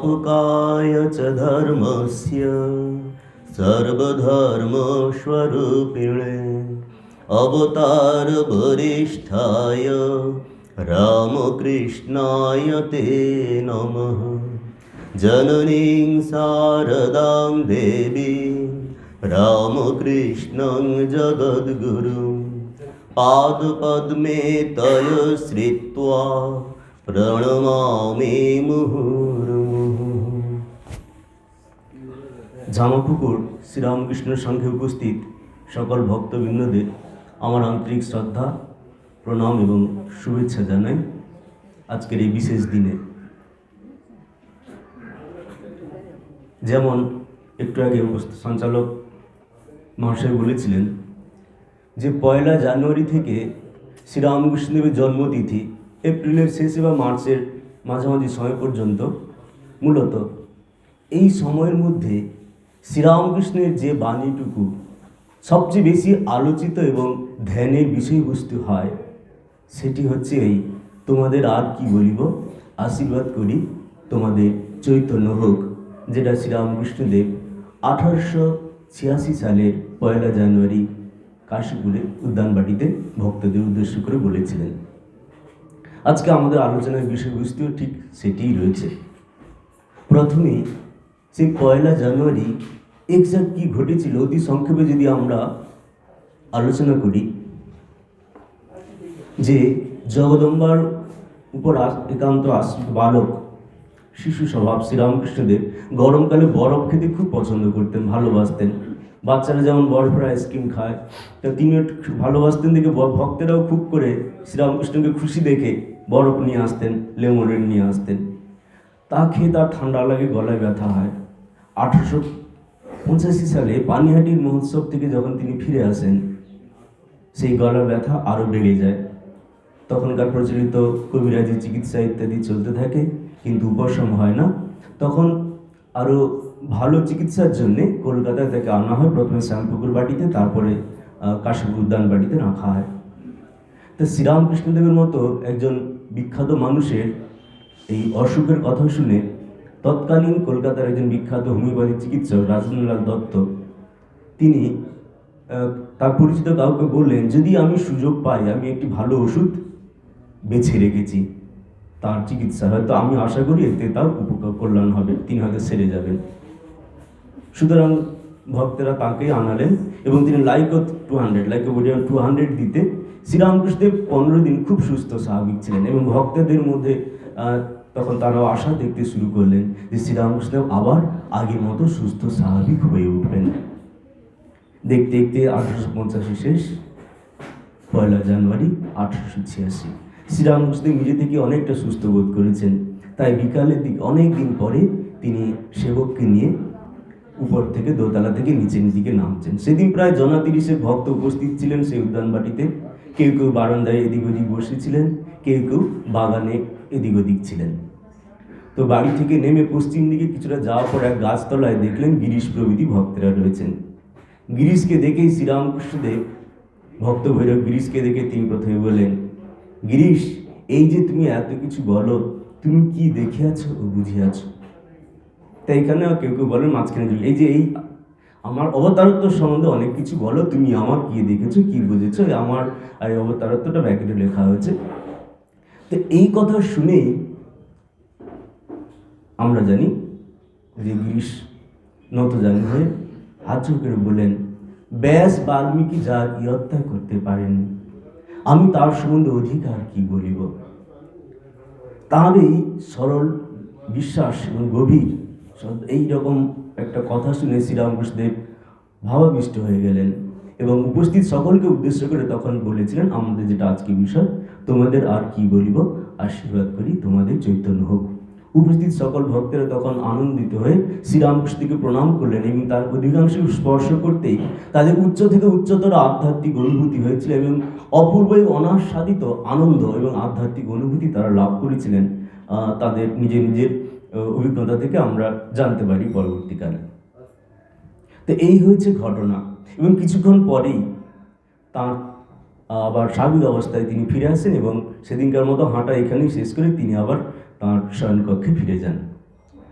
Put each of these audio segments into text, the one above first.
स्थापकाय च धर्मस्य सर्वधर्मस्वरूपिणे अवतारवरिष्ठाय रामकृष्णाय ते नमः। जननीं शारदां देवीं रामकृष्णं जगद्गुरुं पादपद्मे तय श्रित्वा प्रणमामि मुहुर्मुहुः। জামাপুকুর শ্রীরামকৃষ্ণের সঙ্গে উপস্থিত সকল ভক্তবৃন্দদের আমার আন্তরিক শ্রদ্ধা, প্রণাম এবং শুভেচ্ছা জানাই আজকের এই বিশেষ দিনে। যেমন একটু আগে সঞ্চালক মহাশয় বলেছিলেন যে 1 জানুয়ারি থেকে শ্রীরামকৃষ্ণদেবের জন্মতিথি এপ্রিলের শেষে বা মার্চের মাঝামাঝি সময় পর্যন্ত মূলত এই সময়ের মধ্যে শ্রীরামকৃষ্ণের যে বাণীটুকু সবচেয়ে বেশি আলোচিত এবং ধ্যানের বিষয়বস্তু হয় সেটি হচ্ছে এই তোমাদের আর কি বলিব, আশীর্বাদ করি তোমাদের চৈতন্য হোক, যেটা শ্রীরামকৃষ্ণদেব 1886 সালের 1 জানুয়ারি কাশীপুরে উদ্যানবাটিতে ভক্তদের উদ্দেশ্য করে বলেছিলেন। আজকে আমাদের আলোচনার বিষয়বস্তু ঠিক সেটিই রয়েছে। প্রথমে সেই 1 জানুয়ারি এক্সাক্ট কী ঘটেছিল অতি সংক্ষেপে যদি আমরা আলোচনা করি, যে জগদম্বার উপর একান্ত আশ্রিত বালক শিশু স্বভাব শ্রীরামকৃষ্ণদেব গরমকালে বরফ খেতে খুব পছন্দ করতেন, ভালোবাসতেন। বাচ্চারা যেমন বরফের আইসক্রিম খায়, তা তিনিও ভালোবাসতেন দেখে ভক্তেরাও খুব করে শ্রীরামকৃষ্ণকে খুশি দেখে বরফ নিয়ে আসতেন, লেমনের নিয়ে আসতেন। তা খেয়ে তার ঠান্ডা লাগে, গলায় ব্যথা হয়। 1885 সালে পানিহাটির মহোৎসব থেকে যখন তিনি ফিরে আসেন, সেই গলার ব্যথা আরও বেড়ে যায়। তখনকার প্রচলিত কবিরাজি চিকিৎসা ইত্যাদি চলতে থাকে, কিন্তু উপশম হয় না। তখন আরও ভালো চিকিৎসার জন্যে কলকাতায় তাকে আনা হয়, প্রথমে শ্যামপুকুর বাটিতে, তারপরে কাশীপুর উদ্যান বাটিতে রাখা হয়। তো শ্রীরামকৃষ্ণদেবের মতো একজন বিখ্যাত মানুষের এই অসুখের কথা শুনে তৎকালীন কলকাতার একজন বিখ্যাত হোমিওপ্যাথি চিকিৎসক রাজেন্দ্রলাল দত্ত, তিনি তার পরিচিত কাউকে বললেন, যদি আমি সুযোগ পাই আমি একটি ভালো ওষুধ বেছে রেখেছি তার চিকিৎসা, হয়তো আমি আশা করি এতে তার উপকার কল্যাণ হবে, তিনি হয়তো সেরে যাবেন। সুতরাং ভক্তেরা তাকে আনালেন এবং তিনি লাইক অফ 200 দিতে শ্রীরামকৃষ্ণদেব 15 দিন খুব সুস্থ স্বাভাবিক ছিলেন এবং ভক্তদের মধ্যে তখন তারাও আশা দেখতে শুরু করলেন যে শ্রীরামকৃষ্ণদেব আবার আগের মতো সুস্থ স্বাভাবিক হয়ে উঠবেন। দেখতে দেখতে 1885 শেষ, 1 জানুয়ারি 1886 শ্রীরামকৃষ্ণদেব নিজে থেকে অনেকটা সুস্থ বোধ করেছেন। তাই বিকালের দিকে অনেক দিন পরে তিনি সেবককে নিয়ে উপর থেকে দোতলা থেকে নিচের দিকে নামছেন। সেদিন প্রায় 30 ভক্ত উপস্থিত ছিলেন সেই উদ্যানবাটিতে। কেউ কেউ বারান্দায় এদিক ওদিক বসেছিলেন, কেউ কেউ বাগানে এদিক ওদিক ছিলেন। তো বাড়ি থেকে নেমে পশ্চিম দিকে কিছুটা যাওয়ার পর এক গাছতলায় দেখলেন গিরিশ প্রভৃতি ভক্তেরা রয়েছেন। গিরিশকে দেখেই শ্রীরামকৃষ্ণদেব, ভক্ত ভৈরব গিরিশকে দেখে তিনি প্রথমে বললেন, গিরিশ, এই যে তুমি এত কিছু বলো, তুমি কি দেখে আছো ও বুঝে আছো? তাই এখানে কেউ কেউ বলেন মাঝখানে, এই যে এই আমার অবতারত্ব সম্বন্ধে অনেক কিছু বলো, তুমি আমার কি দেখেছো, কি বুঝেছো, আমার আর অবতারত্বটা ব্যাকেটে লেখা হয়েছে। তো এই কথা শুনেই আমরা জানি যে গিরিশ নতজানু হয়ে হাত করে বলেন, ব্যাস বাল্মীকি যা ইয়ত্তা করতে পারেন, আমি তার সম্বন্ধে অধিকার কি বলিব। তার এই সরল বিশ্বাস এবং গভীর এইরকম একটা কথা শুনে শ্রীরামকৃষ্ণদেব ভাবাবিষ্ট হয়ে গেলেন এবং উপস্থিত সকলকে উদ্দেশ্য করে তখন বলেছিলেন, আমাদের যেটা আজকে বিষয়, তোমাদের আর কি বলিব, আশীর্বাদ করি তোমাদের চৈতন্য হোক। উপস্থিত সকল ভক্তেরা তখন আনন্দিত হয়ে শ্রীরামকৃষ্ণকে প্রণাম করলেন এবং তার অধিকাংশ স্পর্শ করতেই তাদের উচ্চ থেকে উচ্চতর আধ্যাত্মিক অনুভূতি হয়েছিল এবং অপূর্ব অনাস্বাদিত আনন্দ এবং আধ্যাত্মিক অনুভূতি তারা লাভ করেছিলেন। তাদের নিজের নিজের অভিজ্ঞতা থেকে আমরা জানতে পারি পরবর্তীকালে। তো এই হয়েছে ঘটনা এবং কিছুক্ষণ পরেই তাঁর আবার স্বাভাবিক অবস্থায় তিনি ফিরে আসেন এবং সেদিনকার মতো হাঁটা এখানেই শেষ করে তিনি আবার তাঁর শয়নকক্ষে ফিরে যান।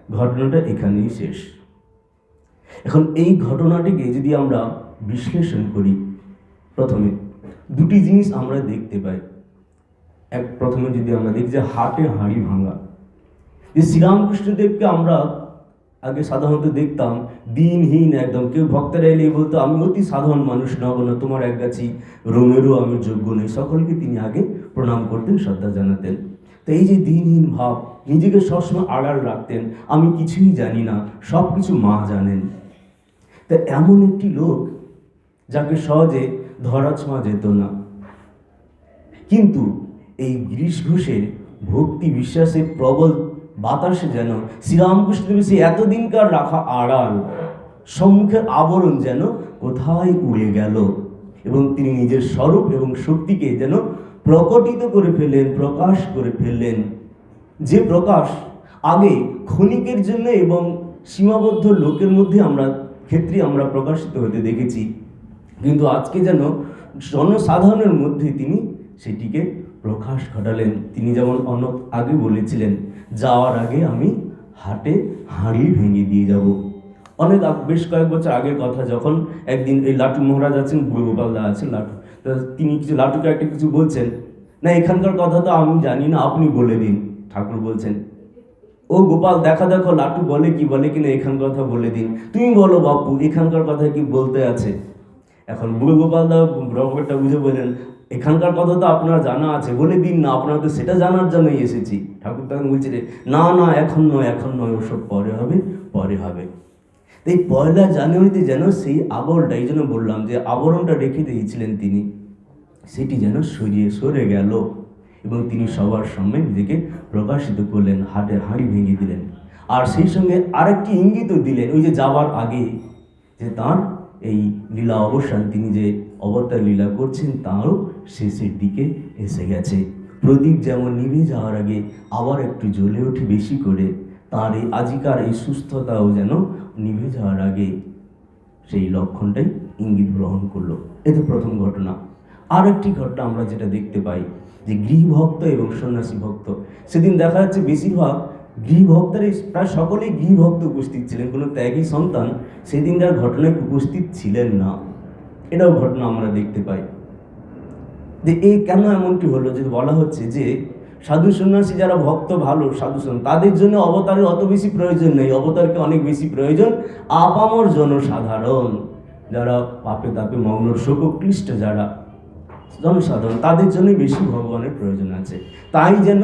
ঘটনাটা এখানেই শেষ। এখন এই ঘটনাটিকে যদি আমরা বিশ্লেষণ করি, প্রথমে দুটি জিনিস আমরা দেখতে পাই। প্রথমে যদি আমরা দেখি যে হাটে হাঁড়ি ভাঙা, যে শ্রীরামকৃষ্ণদেবকে আমরা আগে সাধারণত দেখতাম দিনহীন একদম, কেউ ভক্তরা এলে বলতো আমি অতি সাধারণ মানুষ, নব না তোমার এক গাছি রোমেরও আমি যোগ্য নেই, সকলকে তিনি আগে প্রণাম করতেন, শ্রদ্ধা জানাতেন। তো এই যে দিনহীন ভাব, নিজেকে সবসময় আড়াল রাখতেন, আমি কিছুই জানি না, সব কিছু মা জানেন। তা এমন একটি লোক যাকে সহজে ধরা ছোঁয়া যেত না, কিন্তু এই গিরিশ ঘোষের ভক্তি বিশ্বাসের প্রবল বাতাসে যেন শ্রীরামকৃষ্ণদেবের সে এতদিনকার রাখা আড়াল, সম্মুখের আবরণ যেন কোথায় উড়ে গেল, এবং তিনি নিজের স্বরূপ এবং শক্তিকে যেন প্রকটিত করে ফেললেন, প্রকাশ করে ফেললেন। যে প্রকাশ আগে ক্ষণিকের জন্য এবং সীমাবদ্ধ লোকের মধ্যে ক্ষেত্রে আমরা প্রকাশিত হতে দেখেছি, কিন্তু আজকে যেন জনসাধারণের মধ্যে তিনি সেটিকে প্রকাশ ঘটালেন। তিনি যেমন আগে বলেছিলেন, যাওয়ার আগে আমি হাটে হাঁড়ি ভেঙে দিয়ে যাব। বেশ কয়েক বছর আগের কথা, যখন একদিন এই লাটু মহারাজ আছেন, গোপালদা আছেন লাটু, তিনি লাটুকে একটা কিছু বলছেন, না এখানকার কথা তো আমি জানি না, আপনি বলে দিন। ঠাকুর বলছেন, ও গোপাল দেখো লাটু বলে কিনা এখানকার কথা বলে দিন, তুমি বলো বাপু এখানকার কথা কি বলতে আছে। এখন গোপালদা ব্যাপারটা বুঝে বললেন, এখানকার কথা তো আপনার জানা আছে, বলে দিন না, আপনারা তো সেটা জানার জন্যই এসেছি। ঠাকুর তখন বলছে না এখন নয়, ওসব পরে হবে। এই 1 জানুয়ারিতে যেন সেই আবরণটা, এই জন্য বললাম যে আবরণটা রেখে দিয়েছিলেন তিনি, সেটি যেন সরে গেল এবং তিনি সবার সামনে নিজেকে প্রকাশিত করলেন, হাটের হাঁড়ি ভেঙে দিলেন। আর সেই সঙ্গে আরেকটি ইঙ্গিতও দিলেন, ওই যে যাওয়ার আগে, যে তাঁর এই লীলা অবসান, তিনি যে অবতার লীলা করছেন তাঁরও শেষের দিকে এসে গেছে। প্রদীপ যেমন নিভে যাওয়ার আগে আবার একটু জ্বলে ওঠে বেশি করে, তাঁর এই আজিকার এই সুস্থতাও যেন নিভে যাওয়ার আগে সেই লক্ষণটাই ইঙ্গিত গ্রহণ করলো। এটা প্রথম ঘটনা। আর একটি ঘটনা আমরা যেটা দেখতে পাই, যে গৃহভক্ত এবং সন্ন্যাসী ভক্ত, সেদিন দেখা যাচ্ছে বেশিরভাগ গৃহভক্তরা, প্রায় সকলেই গৃহভক্ত উপস্থিত ছিলেন, কোনো ত্যাগী সন্তান সেদিনকার ঘটনায় উপস্থিত ছিলেন না। এটাও ঘটনা আমরা দেখতে পাই। যে কেন এমনটি হলো, যে বলা হচ্ছে যে সাধু সন্ন্যাসী যারা ভক্ত, ভালো সাধু সন্ন্যাসী, তাদের জন্য অবতারের অত বেশি প্রয়োজন নেই, অবতারকে অনেক বেশি প্রয়োজন আপামর জনসাধারণ, যারা পাপে তাপে মগ্ন, শোকক্লিষ্ট যারা জনসাধারণ, তাদের জন্যই বেশি ভগবানের প্রয়োজন আছে। তাই যেন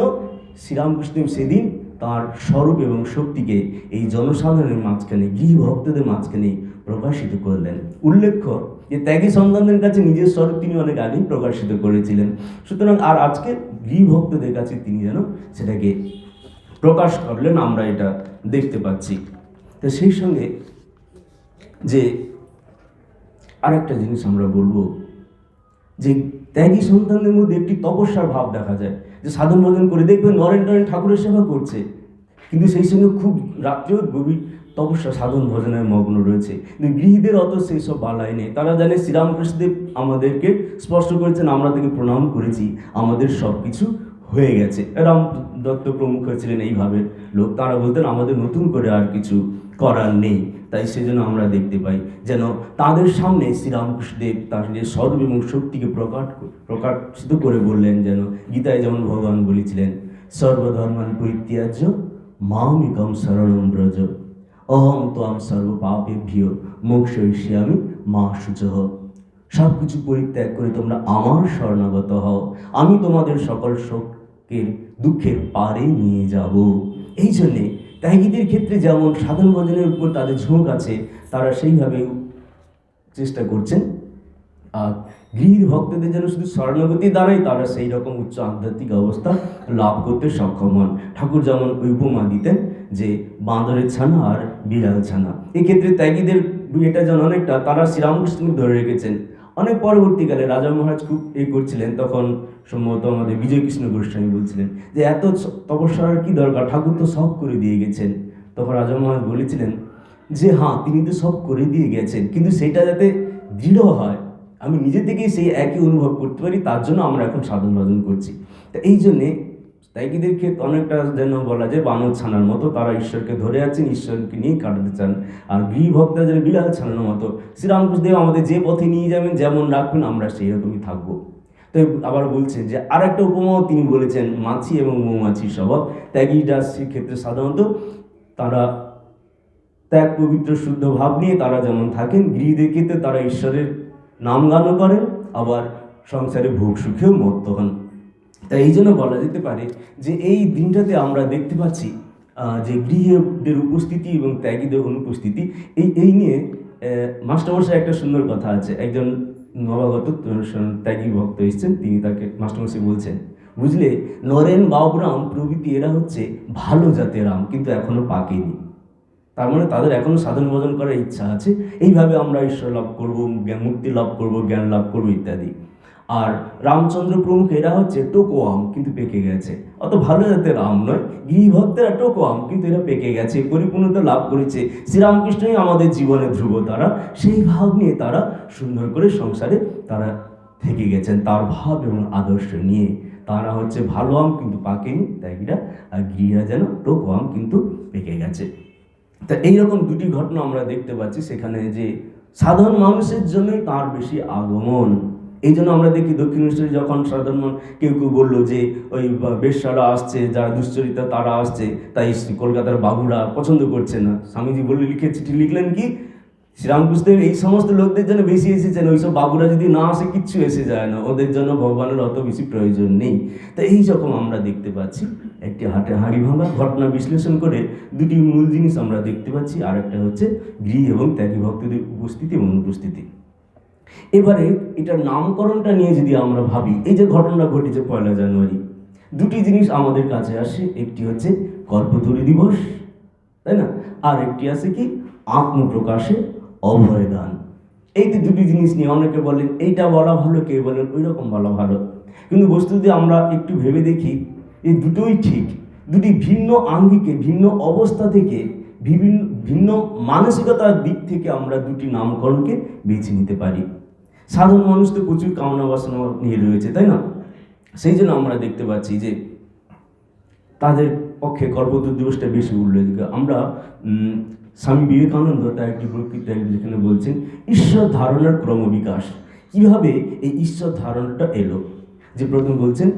শ্রীরামকৃষ্ণ সেদিন তাঁর স্বরূপ এবং শক্তিকে এই জনসাধারণের মাঝখানে, গৃহভক্তদের মাঝখানে প্রকাশিত করলেন। উল্লেখ্য যে ত্যাগী সন্তানদের কাছে নিজের স্বরূপ তিনি অনেক আগেই প্রকাশিত করেছিলেন, সুতরাং আর আজকে গৃহভক্তদের কাছে তিনি যেন সেটাকে প্রকাশ করলেন, আমরা এটা দেখতে পাচ্ছি। তো সেই সঙ্গে যে আরেকটা জিনিস আমরা বলবো, যে ত্যাগী সন্তানদের মধ্যে একটি তপস্যার ভাব দেখা যায়, যে সাধন ভজন করে দেখবেন নরেন ঠাকুরের সেবা করছে, কিন্তু সেই সঙ্গে খুব রাত্রেও গভীর তপস্যা সাধন ভজনের মগ্ন রয়েছে। কিন্তু গৃহীদের অত সেই সব বালাই নেই, তারা জানে শ্রীরামকৃষ্ণদেব আমাদেরকে স্পষ্ট করেছেন, আমরা তাকে প্রণাম করেছি, আমাদের সব কিছু হয়ে গেছে। রাম দত্ত প্রমুখ ছিলেন এইভাবে লোক, তারা বলতেন আমাদের নতুন করে আর কিছু করার নেই। তাই সেজন্য আমরা দেখতে পাই যেন তাদের সামনে শ্রীরামকৃষ্ণদেব তার যে স্বরূপ এবং শক্তিকে প্রকাশিত করে বললেন, যেন গীতায় যেমন ভগবান বলেছিলেন, সর্বধর্মান পরিত্যাজ্য মামেকং শরণং ব্রজ, অহং ত্বং সর্বপাপেভ্যো মোক্ষয়িষ্যামি মা শুচঃ। সব কিছু পরিত্যাগ করে তোমরা আমার শরণাগত হও, আমি তোমাদের সকল শোকের দুঃখের পারে নিয়ে যাব। এই জন্যে ত্যাগীদের ক্ষেত্রে যেমন সাধন ভজনের উপর তাদের ঝোঁক আছে, তারা সেইভাবে চেষ্টা করছেন। আর গৃহীর ভক্তদের যেন শুধু শরণাগতি দ্বারাই তারা সেই রকম উচ্চ আধ্যাত্মিক অবস্থা লাভ করতে সক্ষম হন। ঠাকুর যেমন ওই উপমা দিতেন, যে বাঁদরের ছানা আর বিড়াল ছানা। এক্ষেত্রে ত্যাগীদের এটা যেন অনেকটা তারা শ্রীরামকৃষ্ণকে ধরে রেখেছেন। অনেক পরবর্তীকালে রাজা মহারাজ খুব করছিলেন, তখন সম্ভবত আমাদের বিজয় কৃষ্ণ গোস্বামী বলছিলেন যে এত তপস্যার কি দরকার, ঠাকুর তো সব করে দিয়ে গেছেন। তখন রাজা মহারাজ বলেছিলেন যে হ্যাঁ, তিনি তো সব করে দিয়ে গেছেন, কিন্তু সেটা যাতে দৃঢ় হয়, আমি নিজে থেকেই সেই একই অনুভব করতে পারি, তার জন্য আমরা এখন সাধন ভজন করছি। তা এই জন্যে ত্যাগীদের ক্ষেত্রে অনেকটা যেন বলা যায় বানর ছানার মতো, তারা ঈশ্বরকে ধরে আছেন, ঈশ্বরকে নিয়ে কাটাতে চান। আর গৃহভক্তরা যেন বিড়াল ছানার মতো, শ্রীরামকৃষ্ণদেব আমাদের যে পথে নিয়ে যাবেন, যেমন রাখবেন, আমরা সেই রকমই থাকবো। তো আবার বলছেন যে আর একটা উপমাও তিনি বলেছেন, মাছি এবং মৌমাছির স্বভাব। ত্যাগীরা সেক্ষেত্রে সাধারণত তারা ত্যাগ পবিত্র শুদ্ধ ভাব নিয়ে তারা যেমন থাকেন, গৃহীদের ক্ষেত্রে তারা ঈশ্বরের নাম গানও করেন, আবার সংসারে ভোগ সুখেও মত্ত হন। তাই এই জন্য বলা যেতে পারে যে এই দিনটাতে আমরা দেখতে পাচ্ছি যে গৃহীদের উপস্থিতি এবং ত্যাগীদের অনুপস্থিতি, এই নিয়ে মাস্টারমশাই একটা সুন্দর কথা আছে। একজন নবাগত ত্যাগী ভক্ত এসেছেন, তিনি তাকে মাস্টারমশাই বলছেন, বুঝলে, নরেন বাবরাম প্রভৃতি এরা হচ্ছে ভালো জাতের আম, কিন্তু এখনো পাকেনি। তার মানে তাদের এখনো সাধন ভজন করার ইচ্ছা আছে, এইভাবে আমরা ঈশ্বর লাভ করব, মুক্তি লাভ করব, জ্ঞান লাভ করব ইত্যাদি। আর রামচন্দ্র প্রমুখ এরা হচ্ছে টোকো আম, কিন্তু পেকে গেছে। অত ভালো জাতের আম নয়, গৃহভক্তেরা টোকো আম, কিন্তু এরা পেকে গেছে, পরিপূর্ণতা লাভ করেছে। শ্রীরামকৃষ্ণই আমাদের জীবনে ধ্রুব তারা, সেই ভাব নিয়ে তারা সুন্দর করে সংসারে তারা থেকে গেছেন, তার ভাব এবং আদর্শ নিয়ে। তারা হচ্ছে ভালো আম, কিন্তু পাকেনি ত্যাগীরা, আর গৃহীরা যেন টোকো আম, কিন্তু পেকে গেছে। তা এইরকম দুটি ঘটনা আমরা দেখতে পাচ্ছি সেখানে, যে সাধারণ মানুষের জন্যই তার বেশি আগমন। এই জন্য আমরা দেখি দক্ষিণেশ্বরে যখন সাধারণ কেউ কেউ বললো যে ওই বেশ্যারা আসছে, যারা দুশ্চরিতা তারা আসছে, তাই কলকাতার বাবুরা পছন্দ করছে না। স্বামীজি বলে চিঠি লিখলেন কি, শ্রীরামকৃষ্ণদেব এই সমস্ত লোকদের জন্য বেশি এসেছেন, ওইসব বাবুরা যদি না আসে কিচ্ছু এসে যায় না, ওদের জন্য ভগবানের অত বেশি প্রয়োজন নেই। তো এই রকম আমরা দেখতে পাচ্ছি একটি হাঁড়ি ভাঙা ঘটনা বিশ্লেষণ করে দুটি মূল জিনিস আমরা দেখতে পাচ্ছি। আর একটা হচ্ছে গৃহী এবং ত্যাগী ভক্তদের উপস্থিতি এবং অনুপস্থিতি। এবারে এটার নামকরণটা নিয়ে যদি আমরা ভাবি, এই যে ঘটনা ঘটেছে 1 জানুয়ারি, দুটি জিনিস আমাদের কাছে আসে। একটি হচ্ছে কল্পতরু দিবস, তাই না, আর একটি আছে কি আত্মপ্রকাশে অভয়দান। এই তো দুটি জিনিস নিয়ে অনেকে বলেন এইটা বলা ভালো, কেউ বলেন ওই রকম বলা ভালো। কিন্তু বস্তুতে আমরা একটু ভেবে দেখি, এই দুটোই ঠিক। দুটি ভিন্ন আঙ্গিকে, ভিন্ন অবস্থা থেকে, ভিন্ন মানসিকতার দিক থেকে আমরা দুটি নামকরণকে বেছে নিতে পারি। সাধারণ মানুষ তো প্রচুর কামনা বাসনা নিয়ে রয়েছে, তাই না? সেই জন্য আমরা দেখতে পাচ্ছি যে তাদের পক্ষে কল্পতরু দিবসটা বেশি উল্লেখযোগ্য। আমরা স্বামী বিবেকানন্দ তার একটি বক্তৃতা যেখানে বলছেন ঈশ্বর ধারণার ক্রমবিকাশ, কীভাবে এই ঈশ্বর ধারণাটা এলো। যে প্রথম বলছেন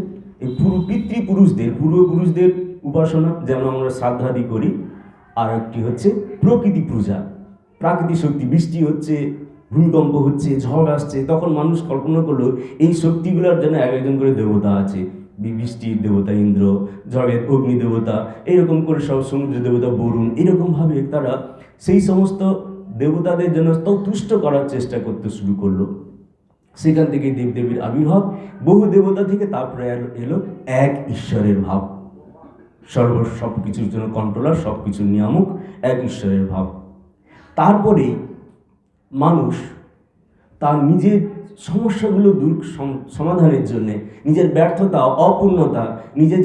এই পিতৃপুরুষদের, পূর্বপুরুষদের উপাসনা, যেমন আমরা শ্রাদ্ধাদি করি। আর একটি হচ্ছে প্রকৃতি পূজা, প্রাকৃতিক শক্তি, বৃষ্টি হচ্ছে, ভূমিকম্প হচ্ছে, ঝড় আসছে, তখন মানুষ কল্পনা করলো এই শক্তিগুলোর জন্য একজন করে দেবতা আছে। বৃষ্টির দেবতা ইন্দ্র, ঝড়ের অগ্নি দেবতা, এইরকম করে সব সমুদ্র দেবতা বরুণ, এরকমভাবে তারা সেই সমস্ত দেবতাদের জন্য তুষ্ট করার চেষ্টা করতে শুরু করলো। সেখান থেকে দেবদেবীর আবির্ভাব, বহু দেবতা থেকে তারপরে এলো এক ঈশ্বরের ভাব, সব কিছুর জন্য কন্ট্রোলার, সব কিছুর নিয়ামক, এক ঈশ্বরের ভাব। তারপরে মানুষ তার নিজের সমস্যাগুলো সমাধানের জন্য, নিজের ব্যর্থতা, অপূর্ণতা, নিজের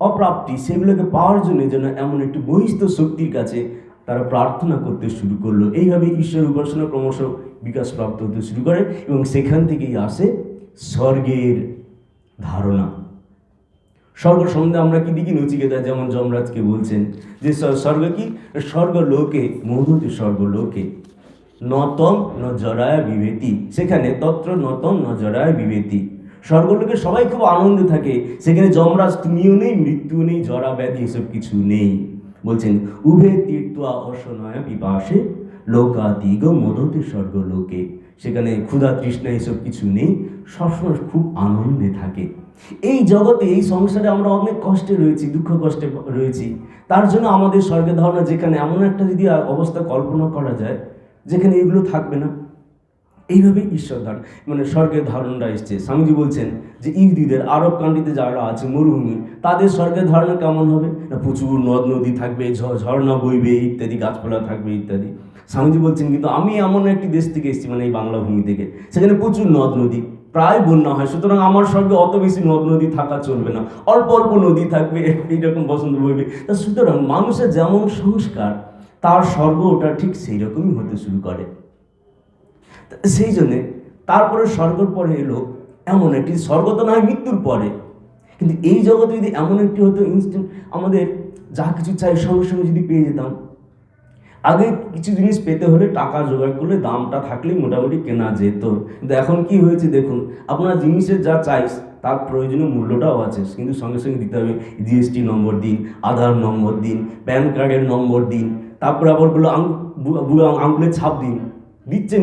অপ্রাপ্তি, সেগুলোকে পাওয়ার জন্য এমন একটি বহিস্থ শক্তির কাছে তারা প্রার্থনা করতে শুরু করলো। এইভাবে ঈশ্বর উপাসনা ক্রমশ বিকাশপ্রাপ্ত হতে শুরু করে, এবং সেখান থেকেই আসে স্বর্গের ধারণা। স্বর্গ সম্বন্ধে আমরা কি দেখি, নচিকেতা যেমন যমরাজকে বলছেন যে স্বর্গ কি, স্বর্গলোকে মধুতে, স্বর্গলোকে নতম ন জরায় বিভেতি, সেখানে তত্র নতম ন জরায় বিভেতি। স্বর্গলোকে সবাই খুব আনন্দে থাকে, সেখানে যমরাজ তুমিও নেই, মৃত্যু নেই, জরা ব্যাধি এসব কিছু নেই। বলছেন উভে তীর্থা অসনয় পিপাসে লোকাতিগ মধুতে স্বর্গলোকে, সেখানে ক্ষুধা তৃষ্ণা এসব কিছু নেই, সবসময় খুব আনন্দে থাকে। এই জগতে, এই সংসারে আমরা অনেক কষ্টে রয়েছি, দুঃখ কষ্টে রয়েছি, তার জন্য আমাদের স্বর্গের ধারণা, যেখানে এমন একটা যদি অবস্থা কল্পনা করা যায় যেখানে এগুলো থাকবে না, এইভাবে ঈশ্বর ধারণ, মানে স্বর্গের ধারণটা এসছে। স্বামীজি বলছেন যে ইহুদিদের, আরব কান্ট্রিতে যারা আছে মরুভূমি, তাদের স্বর্গের ধারণা কেমন হবে না, প্রচুর নদ নদী থাকবে, ঝর্ণা বইবে ইত্যাদি, গাছপালা থাকবে ইত্যাদি। স্বামীজি বলছেন কিন্তু আমি এমন একটি দেশ থেকে এসেছি, মানে এই বাংলা ভূমি থেকে, সেখানে প্রচুর নদ নদী, প্রায় বন্যা হয়, সুতরাং আমার স্বর্গে অত বেশি নদ নদী থাকা চলবে না, অল্প অল্প নদী থাকবে, এইরকম বসন্ত বইবে। তা সুতরাং মানুষের যেমন সংস্কার, তার স্বর্গ ওটা ঠিক সেই রকমই হতে শুরু করে। সেই জন্যে তারপরে স্বর্গের পরে এলো এমন একটি স্বর্গ, তো নয় মৃত্যুর পরে, কিন্তু এই জগতে যদি এমন একটি হতো ইনস্ট্যান্ট, আমাদের যা কিছু চাই সঙ্গে সঙ্গে যদি পেয়ে যেতাম। আগে কিছু জিনিস পেতে হলে টাকা জোগাড় করলে দামটা থাকলেই মোটামুটি কেনা যেত, কিন্তু এখন কি হয়েছে দেখুন, আপনার জিনিসের যা চাই তার প্রয়োজনীয় মূল্যটাও আছে, কিন্তু সঙ্গে সঙ্গে দিতে হবে জিএসটি নম্বর দিন, আধার নম্বর দিন, প্যান কার্ডের নম্বর দিন, তারপরে আবার বলে আঙুলের ছাপ দিন।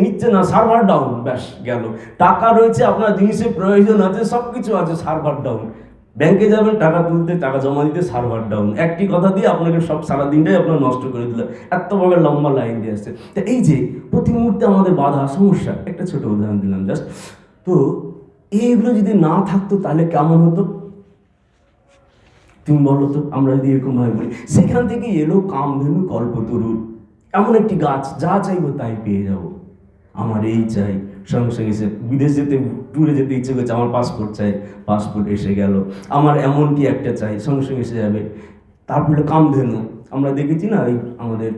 নিচ্ছে না, সার্ভার ডাউন, ব্যাস গেল। টাকা রয়েছে, আপনার জিনিসের প্রয়োজন আছে, সব কিছু আছে, সার্ভার ডাউন। ব্যাংকে যাবেন টাকা তুলতে, টাকা জমা দিতে, সার্ভার ডাউন। একটি কথা দিয়ে আপনাকে সব সারা দিনটাই আপনার নষ্ট করে দিল, এত বড় লম্বা লাইন দিয়ে আসছে। তো এই যে প্রতি মুহূর্তে আমাদের বাধা সমস্যা, একটা ছোট উদাহরণ দিলাম জাস্ট। তো এইগুলো যদি না থাকতো তাহলে কেমন হতো তুমি বলো তো? আমরা যদি এরকম ভাবে বলি, সেখান থেকে এলো কামধেনু কল্পতরু, এমন একটি গাছ, যা চাইবো তাই পেয়ে যাব। আমার এই চাই, সঙ্গে সঙ্গে এসে বিদেশ যেতে, ট্যুরে যেতে ইচ্ছে করছে, আমার পাসপোর্ট চাই, পাসপোর্ট এসে গেল। আমার এমন কি একটা চাই, সঙ্গে সঙ্গে এসে যাবে। তারপরে কামধেনু, আমরা দেখেছি না এই আমাদের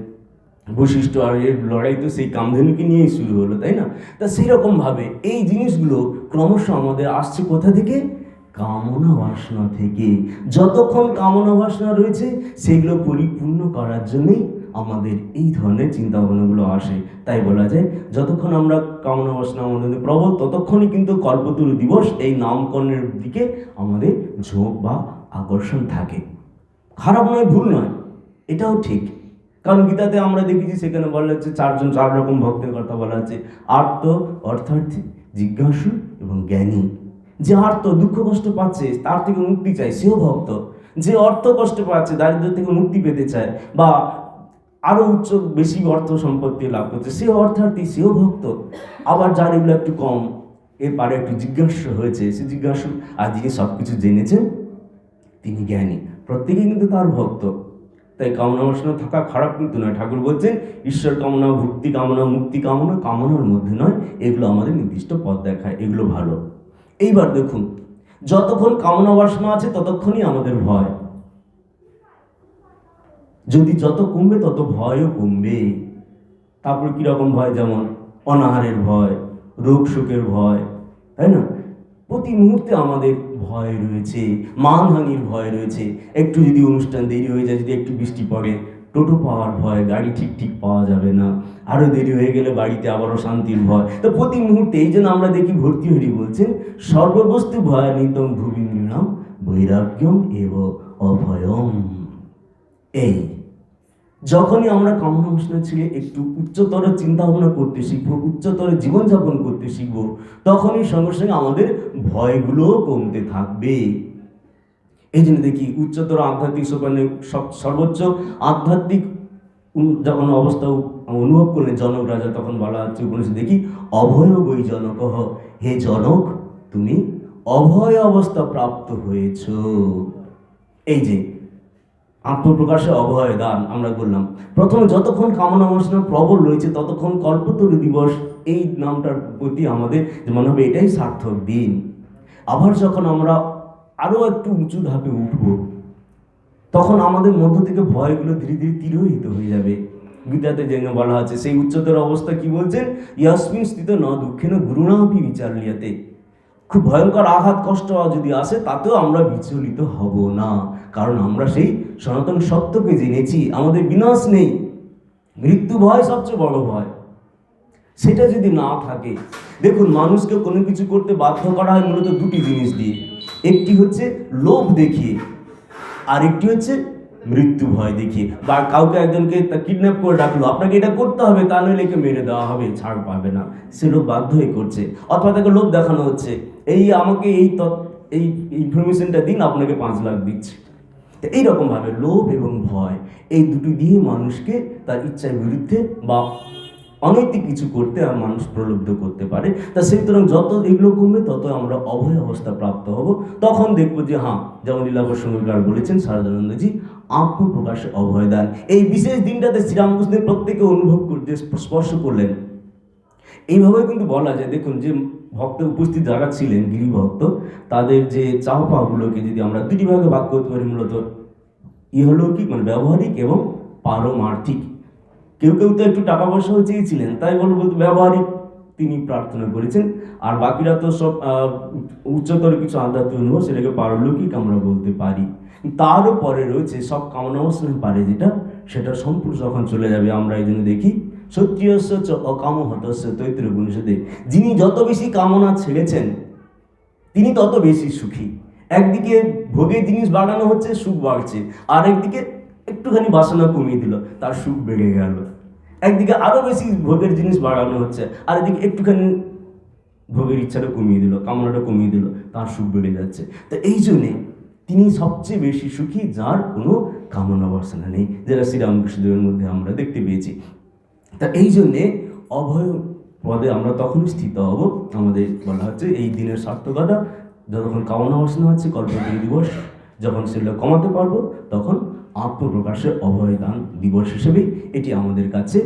বৈশিষ্ট্য আর এর লড়াই তো সেই কামধেনুকে নিয়েই শুরু হলো, তাই না? তা সেইরকমভাবে এই জিনিসগুলো ক্রমশ আমাদের আসছে কোথা থেকে? কামনা বাসনা থেকে। যতক্ষণ কামনা বাসনা রয়েছে সেগুলো পরিপূর্ণ করার জন্যই আমাদের এই ধরনের চিন্তা ভাবনাগুলো আসে। তাই বলা যায় যতক্ষণ আমরা কামনা বাসনা আমাদের প্রবল, ততক্ষণই কিন্তু কল্পতরু দিবস এই নামকরণের দিকে আমাদের ঝোঁক বা আকর্ষণ থাকে। খারাপ নয়, ভুল নয়, এটাও ঠিক। কারণ গীতাতে আমরা দেখেছি, সেখানে বলা হচ্ছে চার রকম ভক্তের কথা বলা হচ্ছে: আর্ত, অর্থার্থী, জিজ্ঞাসু এবং জ্ঞানী। যে আর্ত, দুঃখ কষ্ট পাচ্ছে, তার থেকে মুক্তি চায়, সেও ভক্ত। যে অর্থ কষ্ট পাচ্ছে, দারিদ্র থেকে মুক্তি পেতে চায়, বা আরো উচ্চ বেশি অর্থ সম্পত্তি লাভ করছে, সেও অর্থার্থী, সেও ভক্ত। আবার যার এগুলো একটু কম, এরপরে একটু জিজ্ঞাসু হয়েছে, সে জিজ্ঞাসু, আর যিনি সবকিছু জেনেছেন তিনি জ্ঞানী। প্রত্যেকেই কিন্তু তার ভক্ত। তাই কামনা বাসনা থাকা খারাপ কিন্তু নয়। ঠাকুর বলছেন ঈশ্বর কামনা, ভক্তি কামনা, মুক্তি কামনা কামনার মধ্যে নয়, এগুলো আমাদের নির্দিষ্ট পথ দেখায়, এগুলো ভালো। এইবার দেখুন, যতক্ষণ কামনা বাসনা আছে ততক্ষণই আমাদের ভয়। যদি যত কমবে তত ভয়ও কমবে। তারপর কিরকম ভয়? যেমন অনাহারের ভয়, রোগ শোকের ভয়, তাই না? প্রতি মুহূর্তে আমাদের ভয় রয়েছে, মানহানির ভয় রয়েছে। একটু যদি অনুষ্ঠান দেরি হয়ে যায়, যদি একটু বৃষ্টি পড়ে, টোটো পাওয়ার ভয়, গাড়ি ঠিক পাওয়া যাবে না, আরও দেরি হয়ে গেলে বাড়িতে আবারও শান্তির ভয়। তো প্রতি মুহূর্তে এই জন্য আমরা দেখি ভর্তৃহরি বলছেন, সর্ববস্তু ভয়ানিতম ভুবিনৃণাম বৈরাগ্যম এব অভয়ম। এই যখনই আমরা কামনা বাসনা ছেড়ে একটু উচ্চতর চিন্তা ভাবনা করতে শিখবো, উচ্চতর জীবনযাপন করতে শিখবো, তখনই সঙ্গে সঙ্গে আমাদের ভয়গুলোও কমতে থাকবে। এই জন্য দেখি উচ্চতর আধ্যাত্মিক সোপানে সর্বোচ্চ আধ্যাত্মিক যখন অবস্থা অনুভব করলেন জনক রাজা, তখন বলা হচ্ছে উপনিষদে দেখি, অভয় বৈ জনক, হে জনক তুমি অভয় অবস্থা প্রাপ্ত হয়েছ। এই যে আত্মপ্রকাশে অভয় দান আমরা বললাম। প্রথমে যতক্ষণ কামনা বাসনা প্রবল রয়েছে ততক্ষণ কল্পতরু দিবস এই নামটার প্রতি আমাদের মনে হবে এটাই সার্থক দিন। আবার যখন আমরা আরও একটু উঁচু ধাপে উঠব, তখন আমাদের মধ্য থেকে ভয়গুলো ধীরে ধীরে তিরোহিত হয়ে যাবে। গীতাতে যেন বলা আছে, সেই উচ্চতর অবস্থা কি বলছেন? ইয়াসমিন স্থিত ন দুঃখেন গুরুণাপি বিচারলিয়াতে। খুব ভয়ঙ্কর আঘাত কষ্ট যদি আসে, তাতেও আমরা বিচলিত হব না, কারণ আমরা সেই সনাতন সত্যকে জেনেছি। আমাদের বিনাশ নেই, মৃত্যু ভয় সবচেয়ে বড় ভয়। সেটা যদি না থাকে, দেখুন মানুষকে কোনো কিছু করতে বাধ্য করা হয় মূলত দুটি জিনিস দিয়ে। একটি হচ্ছে লোভ দেখিয়ে, আর একটি হচ্ছে মৃত্যু ভয় দেখিয়ে। বা কাউকে একজনকে কিডন্যাপ করে রাখলো, আপনাকে এটা করতে হবে, তা নইলে একে মেরে দেওয়া হবে, ছাড় পাবে না, সে লোক বাধ্য হয়ে করছে। অথবা তাকে লোভ দেখানো হচ্ছে, এই আমাকে এই ইনফরমেশনটা দিন, আপনাকে 5 লাখ দিচ্ছে। তো এইরকমভাবে লোভ এবং ভয়, এই দুটো দিয়ে মানুষকে তার ইচ্ছার বিরুদ্ধে বা অনৈতিক কিছু করতে আর মানুষ প্রলুব্ধ করতে পারে। তা সুতরাং যত এগুলো কমবে তত আমরা অভয় অবস্থা প্রাপ্ত হব। তখন দেখবো যে হ্যাঁ, যেমন লীলা প্রসঙ্গকার বলেছেন শারদানন্দজি, আত্মপ্রকাশে অভয়দান। এই বিশেষ দিনটাতে শ্রীরামকৃষ্ণের প্রত্যেকে অনুভব করতে স্পর্শ করলেন। এইভাবে কিন্তু বলা যায়, দেখুন যে ভক্ত উপস্থিত যারা ছিলেন গিরিভক্ত, তাদের যে চাওয়া পাওয়াগুলোকে যদি আমরা দুটি ভাগে ভাগ করতে পারি, মূলত ইহলৌকিক মানে ব্যবহারিক এবং পারমার্থিক। কেউ কেউ তো একটু টাকা পয়সাও চেয়েছিলেন, তাই বলতো ব্যবহারিক তিনি প্রার্থনা করেছেন। আর বাকিরা তো সব উচ্চতর কিছু আধ্যাত্মিক অনুভব, সেটাকে পারলৌকিক আমরা বলতে পারি। তারও পরে রয়েছে সব কামনা বাসনার পারে যেটা, সেটা সম্পূর্ণ যখন চলে যাবে। আমরা এই জন্য দেখি সত্যিয়স্য চ অকাম হতস্য তৈত্রীয় উপনিষদে, যিনি যত বেশি কামনা ছেড়েছেন তিনি তত বেশি সুখী। একদিকে ভোগের জিনিস বাড়ানো হচ্ছে, সুখ বাড়ছে, আর একদিকে একটুখানি বাসনা কমিয়ে দিল, তার সুখ বেড়ে গেল। একদিকে আরো বেশি ভোগের জিনিস বাড়ানো হচ্ছে, আর এদিকে একটুখানি ভোগের ইচ্ছাটা কমিয়ে দিল, কামনাটা কমিয়ে দিল, তার সুখ বেড়ে যাচ্ছে। তো এই জন্যে তিনি সবচেয়ে বেশি সুখী যার কোনো কামনা বাসনা নেই, যেটা শ্রীরামকৃষ্ণদেবের মধ্যে আমরা দেখতে পেয়েছি। তা এই জন্যে অভয় পদে আমরা তখন স্থিত হব। আমাদের বলা হচ্ছে এই দিনের সার্থকতা, যতক্ষণ কামনা বাসনা হচ্ছে কল্পতরু দিবস, যখন সেগুলো কমাতে পারবো তখন আত্মপ্রকাশের অভয়দান দিবস হিসেবে এটি আমাদের কাছে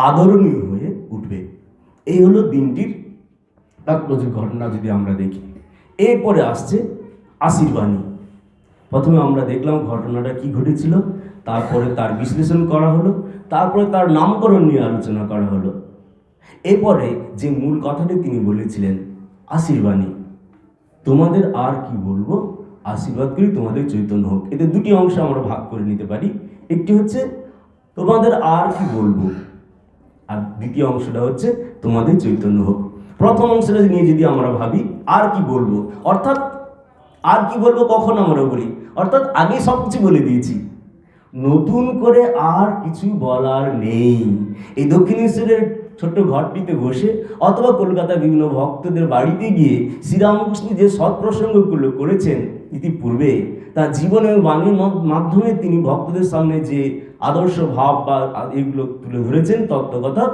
আদরণীয় হয়ে উঠবে। এই হলো দিনটির তাৎপর্যের ঘটনা। যদি আমরা দেখি, এরপরে আসছে আশীর্বাণী। প্রথমে আমরা দেখলাম ঘটনাটা কি ঘটেছিল, তারপরে তার বিশ্লেষণ করা হলো, তারপরে তার নামকরণ নিয়ে আলোচনা করা হলো। এরপরে যে মূল কথাটি তিনি বলেছিলেন, আশীর্বাণী, তোমাদের আর কি বলবো, আশীর্বাদ করি তোমাদের চৈতন্য হোক। এতে দুটি অংশ আমরা ভাগ করে নিতে পারি। একটি হচ্ছে তোমাদের আর কি বলবো, আর দ্বিতীয় অংশটা হচ্ছে তোমাদের চৈতন্য হোক। প্রথম অংশটা নিয়ে যদি আমরা ভাবি, আর কি বলবো, অর্থাৎ আর কি বলবো কখন আমরা বলি, অর্থাৎ আগে সব কিছু বলে দিয়েছি, নতুন করে আর কিছু বলার নেই। এই দক্ষিণেশ্বরের ছোট্ট ঘরটিতে বসে অথবা কলকাতার বিভিন্ন ভক্তদের বাড়িতে গিয়ে শ্রীরামকৃষ্ণ যে সৎপ্রসঙ্গগুলো করেছেন ইতিপূর্বে, তার জীবন এবং বাণীর মাধ্যমে তিনি ভক্তদের সামনে যে আদর্শ ভাব বা এগুলো তুলে ধরেছেন তত্ত্বকথা,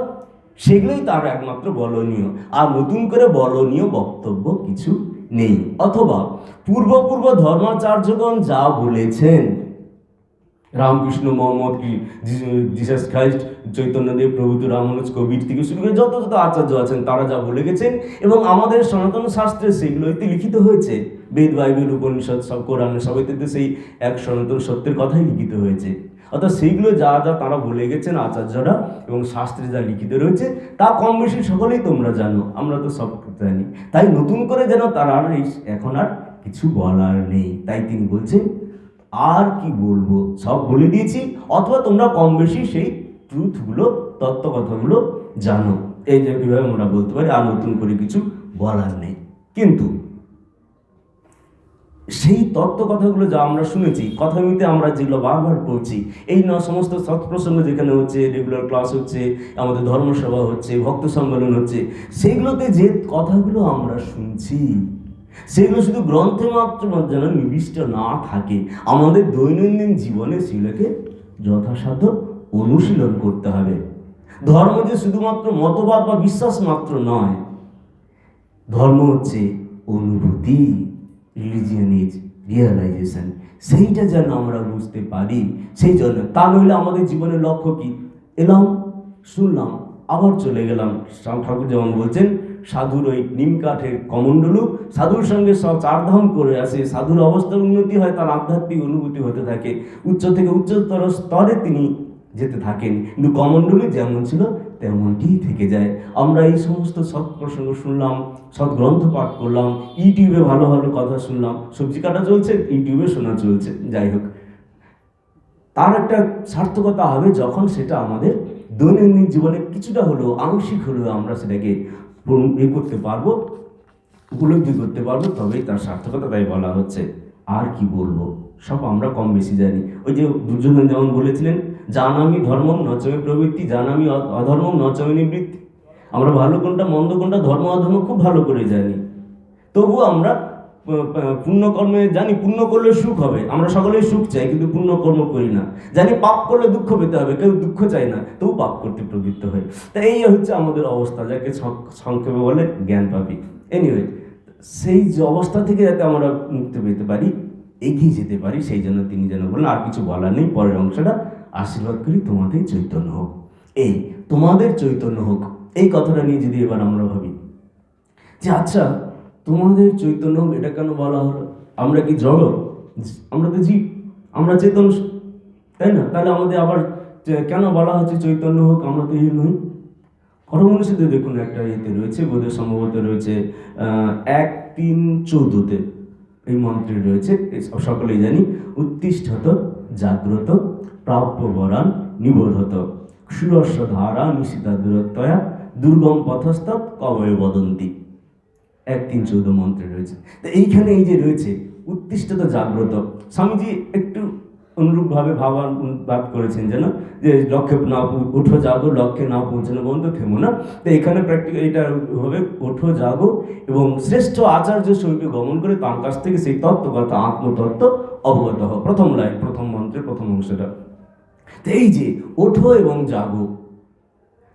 সেগুলোই তার একমাত্র বলনীয়। আর নতুন করে বলনীয় বক্তব্য কিছু নেই। অথবা পূর্ব ধর্মাচার্যগণ যা বলেছেন, রামকৃষ্ণ মহম্মদ কি জিসাস খ্রাইস্ট, চৈতন্যদেব প্রভৃত, রামানুজ কবির থেকে শুরু করে যত আচার্য আছেন তারা যা বলে গেছেন, এবং আমাদের সনাতন শাস্ত্রে সেগুলোতে লিখিত হয়েছে। বেদ, বাইবেল, উপনিষদ, সব কোরআনে সবাইতে সেই এক সনাতন সত্যের কথাই লিখিত হয়েছে। অর্থাৎ সেইগুলো যা যা তারা বলে গেছেন আচার্যরা, এবং শাস্ত্রে যা লিখিত রয়েছে তা কম বেশি সকলেই তোমরা জানো, আমরা তো সব জানি। তাই নতুন করে যেন তার আর এখন আর কিছু বলার নেই। তাই তিনি বলছেন, আর কি বলবো, সব বলে দিয়েছি, অথবা তোমরা কম বেশি সেই ট্রুথগুলো, তত্ত্বকথাগুলো জানো। এই যে বিভাবে আমরা বলতে পারি আর নতুন করে কিছু বলার নেই। কিন্তু সেই তত্ত্বকথাগুলো যা আমরা শুনেছি, কথামিতে আমরা যেগুলো বারবার পড়ছি, এই সমস্ত সৎপ্রসঙ্গ যেখানে হচ্ছে, রেগুলার ক্লাস হচ্ছে, আমাদের ধর্মসভা হচ্ছে, ভক্ত সম্মেলন হচ্ছে, সেইগুলোতে যে কথাগুলো আমরা শুনছি, সেগুলো শুধু গ্রন্থে মাত্র যেন নিবিষ্ট না থাকে, আমাদের দৈনন্দিন জীবনে সেগুলোকে যথাসাধ্য অনুশীলন করতে হবে। ধর্ম যে শুধুমাত্র মতবাদ বা বিশ্বাস মাত্র নয়, ধর্ম হচ্ছে অনুভূতি। Religion is realisation. সেইটা যেন আমরা বুঝতে পারি। সেই জন্য, তা নইলে আমাদের জীবনের লক্ষ্য কি, এলাম, শুনলাম, আবার চলে গেলাম। ঠাকুর যেমন বলছেন, সাধুর ওই নিম কাঠের কমণ্ডলু, সাধুর সঙ্গে সব চারধাম করে আসে, সাধুর অবস্থার উন্নতি হয়, তার আধ্যাত্মিক অনুভূতি হতে থাকে, উচ্চ থেকে উচ্চতর স্তরে তিনি যেতে থাকেন, কিন্তু কমণ্ডলু যেমন ছিল তেমনটিই থেকে যায়। আমরা এই সমস্ত সৎপ্রসঙ্গ শুনলাম, সৎগ্রন্থ পাঠ করলাম, ইউটিউবে ভালো ভালো কথা শুনলাম, সবজি কাটা চলছে, ইউটিউবে শোনা চলছে, যাই হোক, তার একটা সার্থকতা হবে যখন সেটা আমাদের দৈনন্দিন জীবনে কিছুটা হলেও, আংশিক হলেও আমরা সেটাকে করতে পারবো, উপলব্ধি করতে পারবো, তবেই তার সার্থকতা। তাই বলা হচ্ছে, আর কি বলবো, সব আমরা কম বেশি জানি। ওই যে দুর্যোধন যেমন বলেছিলেন, জানামি ধর্মম নচমে প্রবৃত্তি, জানামি অধর্মম নচমে নিবৃত্তি। আমরা ভালো কোনটা মন্দ কোনটা, ধর্ম অধর্ম খুব ভালো করে জানি, তবুও আমরা পুণ্যকর্মে জানি, পুণ্য করলে সুখ হবে, আমরা সকলেই সুখ চাই, কিন্তু পুণ্যকর্ম করি না। জানি পাপ করলে দুঃখ পেতে হবে, কেউ দুঃখ চাই না, তবু পাপ করতে প্রবৃত্ত হয়। তাই এই হচ্ছে আমাদের অবস্থা, যাকে সংক্ষেপে বলে জ্ঞান পাপী। এনিওয়ে, সেই যে অবস্থা থেকে যাতে আমরা মুক্তি পেতে পারি, এগিয়ে যেতে পারি, সেই জন্য তিনি যেন বললেন, আর কিছু বলার নেই। পরের অংশটা, আশীর্বাদ করি তোমাদের চৈতন্য হোক। এই তোমাদের চৈতন্য হোক, এই কথাটা নিয়ে যদি এবার আমরা ভাবি যে আচ্ছা, তোমাদের চৈতন্য হোক, এটা কেন বলা হলো? আমরা কি জড়? আমরা তো জীব, আমরা চেতন, তাই না? তাহলে আমাদের আবার কেন বলা হচ্ছে চৈতন্য হোক? আমরা তো এই নই। পরমনুষ্যতে দেখুন একটা ইয়েতে রয়েছে, বোধহয় সম্ভবত রয়েছে 1:3-14 এই মন্ত্রে রয়েছে, সকলেই জানি, উত্তিষ্ঠত জাগ্রত প্রাপ্য বরান নিবোধত সুরস্ব ধারা নিশিতা দূরত্বয়া দুর্গম পথস্তৎ কবয়ে বদন্তি। 1:3-14 মন্ত্রে রয়েছে। তো এইখানে এই যে রয়েছে উত্তিষ্ঠত জাগ্রত, স্বামীজি একটু অনুরূপভাবে ভাবানুবাদ করেছেন যেন, যে লক্ষ্যে না ওঠো জাগো, লক্ষ্যে না পৌঁছানো পর্যন্ত থেমো না। তো এখানে প্র্যাকটিক্যাল এটা হবে ওঠো জাগো এবং শ্রেষ্ঠ আচার্য সমীপে গমন করে তার কাছ থেকে সেই তত্ত্বকথা আত্মতত্ত্ব অবগত হও। প্রথম লাইন, প্রথম মন্ত্রের প্রথম অংশটা। তো এই যে ওঠো এবং জাগো,